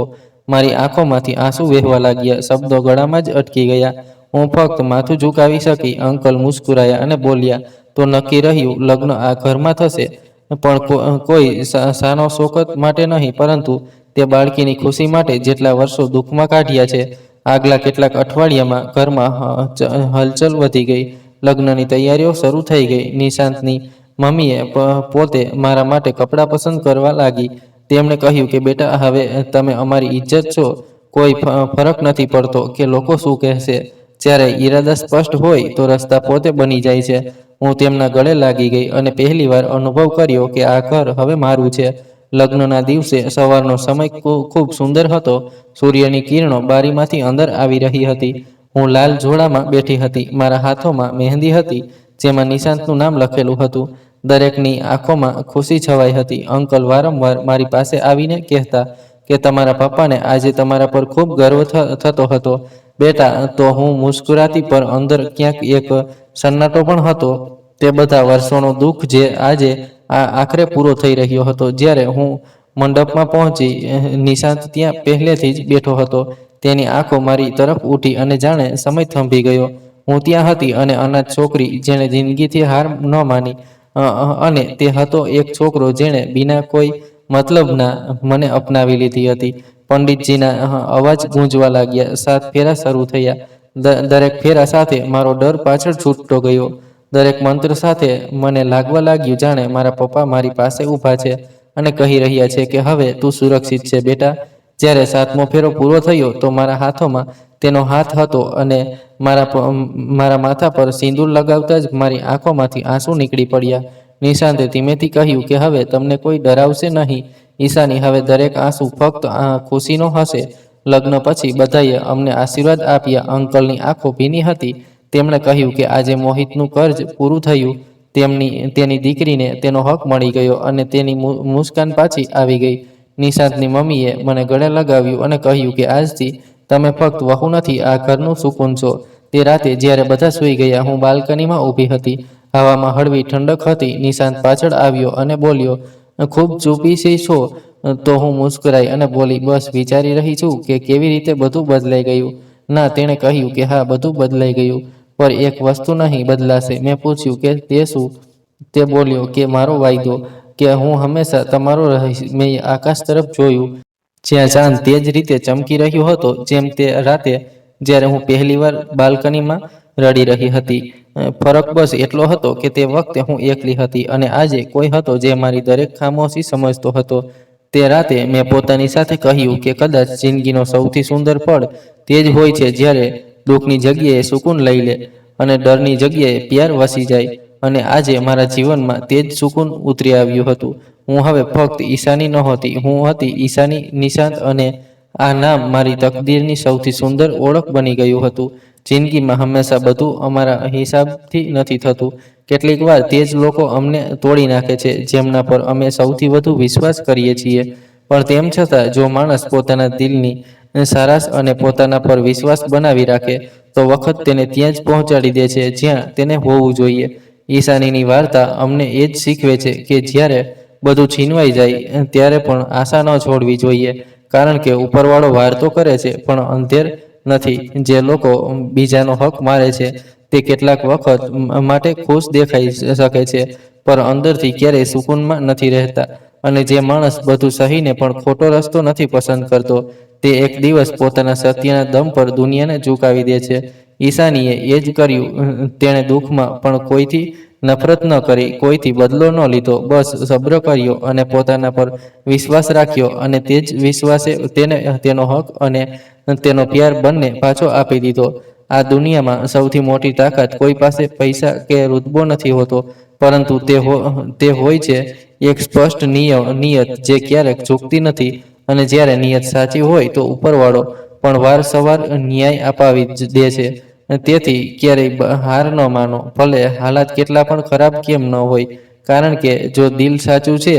મારી આંખોમાંથી આંસુ વહેવા લાગ્યા. શબ્દો ગળામાં જ અટકી ગયા. હું ફક્ત માથું ઝુકાવી શકી. અંકલ મુસ્કુરાયા અને બોલ્યા, તો નક્કી રહ્યું, લગ્ન આ ઘરમાં થશે, પણ કોઈ શાનો શોકત માટે નહીં, પરંતુ તે બાળકીની ખુશી માટે જેટલા વર્ષો દુઃખમાં કાઢ્યા છે. આગલા કેટલાક અઠવાડિયામાં ઘરમાં હલચલ વધી ગઈ. લગ્નની તૈયારીઓ શરૂ થઈ ગઈ. નિશાંતની મમ્મીએ પોતે મારા માટે કપડાં પસંદ કરવા લાગી. તેમણે કહ્યું કે બેટા, હવે તમે અમારી ઇજ્જત છો. કોઈ ફરક નથી પડતો કે લોકો શું કહેશે. જ્યારે ઈરાદા સ્પષ્ટ હોય તો રસ્તા પોતે બની જાય છે. હું તેમના ગળે લાગી ગઈ અને પહેલીવાર અનુભવ કર્યો કે આ ઘર હવે મારું છે. લગ્નના દિવસે સવારનો સમય ખૂબ સુંદર હતો. સૂર્યની કિરણો બારીમાંથી અંદર આવી રહી હતી. હું લાલ જોડામાં બેઠી હતી. મારા હાથોમાં મહેંદી હતી જેમાં નિશાંતનું નામ લખેલું હતું. દરેકની આંખોમાં ખુશી છવાઈ હતી. અંકલ વારંવાર મારી પાસે આવીને કહેતા કે તમારા પપ્પાને આજે તમારા પર ખૂબ ગર્વ થતો હતો બેટા. તો હું મુસ્કુરાતી, પર અંદર ક્યાંક એક સન્નાટો પણ હતો. તે બધા વર્ષોનો દુઃખ જે આજે આખરે પૂરો થઈ રહ્યો હતો. જ્યારે હું મંડપમાં પહોંચી, નિશાંત ત્યાં પહેલેથી જ બેઠો હતો. તેની આંખો મારી તરફ ઉઠી અને જાણે સમય થંભી ગયો. હું ત્યાં હતી અને અનાથ છોકરી જેણે જિંદગીથી હાર ન માની, અને તે હતો એક છોકરો જેણે બિના કોઈ મતલબના મને અપનાવી લીધી હતી. પંડિતજીના અવાજ ગૂંજવા લાગ્યા. 7 ફેરા શરૂ થયા. દરેક ફેરા સાથે મારો ડર પાછળ છૂટતો ગયો. દરેક મંત્ર સાથે મને લાગવા લાગ્યું જાણે મારા પપ્પા મારી પાસે ઊભા છે અને કહી રહ્યા છે કે હવે તું સુરક્ષિત છે બેટા. જ્યારે 7મો ફેરો પૂરો થયો તો મારા હાથોમાં તેનો હાથ હતો અને મારા માથા પર સિંદૂર લગાવતા જ મારી આંખોમાંથી આંસુ નીકળી પડ્યા. નિશાંતે ધીમેથી કહ્યું કે હવે તમને કોઈ ડરાવશે નહીં ઈશાની. હવે દરેક આંસુ ફક્ત ખુશીનો હશે. લગ્ન પછી બધાએ અમને આશીર્વાદ આપ્યા. અંકલની આંખો ભીની હતી. તેમણે કહ્યું કે આજે મોહિતનું કર્જ પૂરું થયું. તેની દીકરીને તેનો હક મળી ગયો અને તેની મુસ્કાન પાછી આવી ગઈ. નિશાંતની મમ્મીએ મને ગળે લગાવ્યું અને કહ્યું કે આજથી તમે ફક્ત વહુ નથી, આ ઘરનું સુકૂન છો. તે રાતે જ્યારે બધા સૂઈ ગયા, હું બાલ્કનીમાં ઊભી હતી. હવામાં હળવી ઠંડક હતી. નિશાંત પાછળ આવ્યો અને બોલ્યો, ખૂબ ચૂપી છો? તો હું મુસ્કરાઈ અને બોલી, બસ વિચારી રહી છું કે કેવી રીતે બધું બદલાઈ ગયું. ના, તેણે કહ્યું કે હા, બધું બદલાઈ ગયું, પર એક વસ્તુ નહીં બદલાશે. મેં પૂછ્યું કે તે શું? તે બોલ્યો કે મારો વાયદો કે હું હંમેશા તમારો રહીશ. મેં આકાશ તરફ જોયું જ્યાં ચાંદ તે જ રીતે ચમકી રહ્યો હતો જેમ તે રાતે જ્યારે હું પહેલીવાર બાલ્કનીમાં રડી રહી હતી. ફરક બસ એટલો હતો કે તે વખતે હું એકલી હતી અને આજે કોઈ હતો જે મારી દરેક ખામોશી સમજતો હતો. તે રાતે મેં પોતાની સાથે કહ્યું કે કદાચ જિંદગીનો સૌથી સુંદર પળ તે જ હોય છે જ્યારે દુઃખની જગ્યાએ સુકૂન લઈ લે અને ડરની જગ્યાએ પ્યાર વસી જાય. અને આજે મારા જીવનમાં તે જ સુકૂન ઉતરી આવ્યું હતું. હું હવે ફક્ત ઈશાની નહોતી, હું હતી ઈશાની નિશાંત, અને આ નામ મારી તકદીરની સૌથી સુંદર ઓળખ બની ગયું હતું. જિંદગીમાં હંમેશા બધું અમારા હિસાબથી નથી થતું. કેટલીક વાર તે જ લોકો અમને તોડી નાખે છે જેમના પર અમે સૌથી વધુ વિશ્વાસ કરીએ છીએ. પણ તેમ છતાં જો માણસ પોતાના દિલની સારાશ અને પોતાના પર વિશ્વાસ બનાવી રાખે તો વખત તેને ત્યાં જ પહોંચાડી દે છે જ્યાં તેને હોવું જોઈએ. ઈશાનીની વાર્તા અમને એ જ શીખવે છે કે જ્યારે બધું છીનવાઈ જાય ત્યારે પણ આશા ન છોડવી જોઈએ, કારણ કે ઉપરવાળો વાર તો કરે છે પણ અંધેર નથી. જે લોકો બીજાનો હક મારે છે તે કેટલાક વખત માટે ખુશ દેખાઈ શકે છે પર અંદરથી ક્યારેય સુકૂનમાં નથી રહેતા. અને જે માણસ બધું સહીને પણ ખોટો રસ્તો નથી પસંદ કરતો તે એક દિવસ પોતાના સત્યના દમ પર દુનિયાને ઝુકાવી દે છે. ઈશાનીએ એ જ કર્યું. તેણે દુઃખમાં પણ કોઈથી નફરત ન કરી, કોઈથી બદલો ન લીધો, બસ સબ્ર કર્યો અને પોતાના પર વિશ્વાસ રાખ્યો. અને તે જ વિશ્વાસે તેને તેનો હક અને તેનો પ્યાર બંને પાછો આપી દીધો. આ દુનિયામાં સૌથી મોટી તાકાત કોઈ પાસે પૈસા કે રૂતબો નથી હોતો, પરંતુ તે હોય છે એક સ્પષ્ટ નિયત જે ક્યારેક ચૂકતી નથી. અને જ્યારે નિયત સાચી હોય તો ઉપરવાળો પણ વારસવાર ન્યાય અપાવી જ દે છે. તેથી ક્યારેય હાર ન માનો, ભલે હાલાત કેટલા પણ ખરાબ કેમ ન હોય, કારણ કે જો દિલ સાચું છે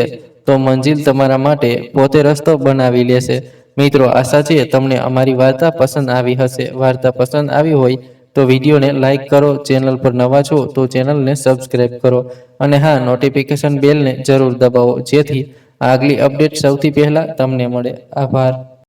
તો મંજિલ તમારા માટે પોતે રસ્તો બનાવી લેશે. મિત્રો, આશા છે તમને અમારી વાર્તા પસંદ આવી હશે. વાર્તા પસંદ આવી હોય તો વિડીયોને લાઇક કરો, ચેનલ પર નવા છો તો ચેનલને સબસ્ક્રાઈબ કરો, અને હા, નોટિફિકેશન બેલને જરૂર દબાવો જેથી આગલી અપડેટ સૌથી પહેલા તમને મળે. આભાર.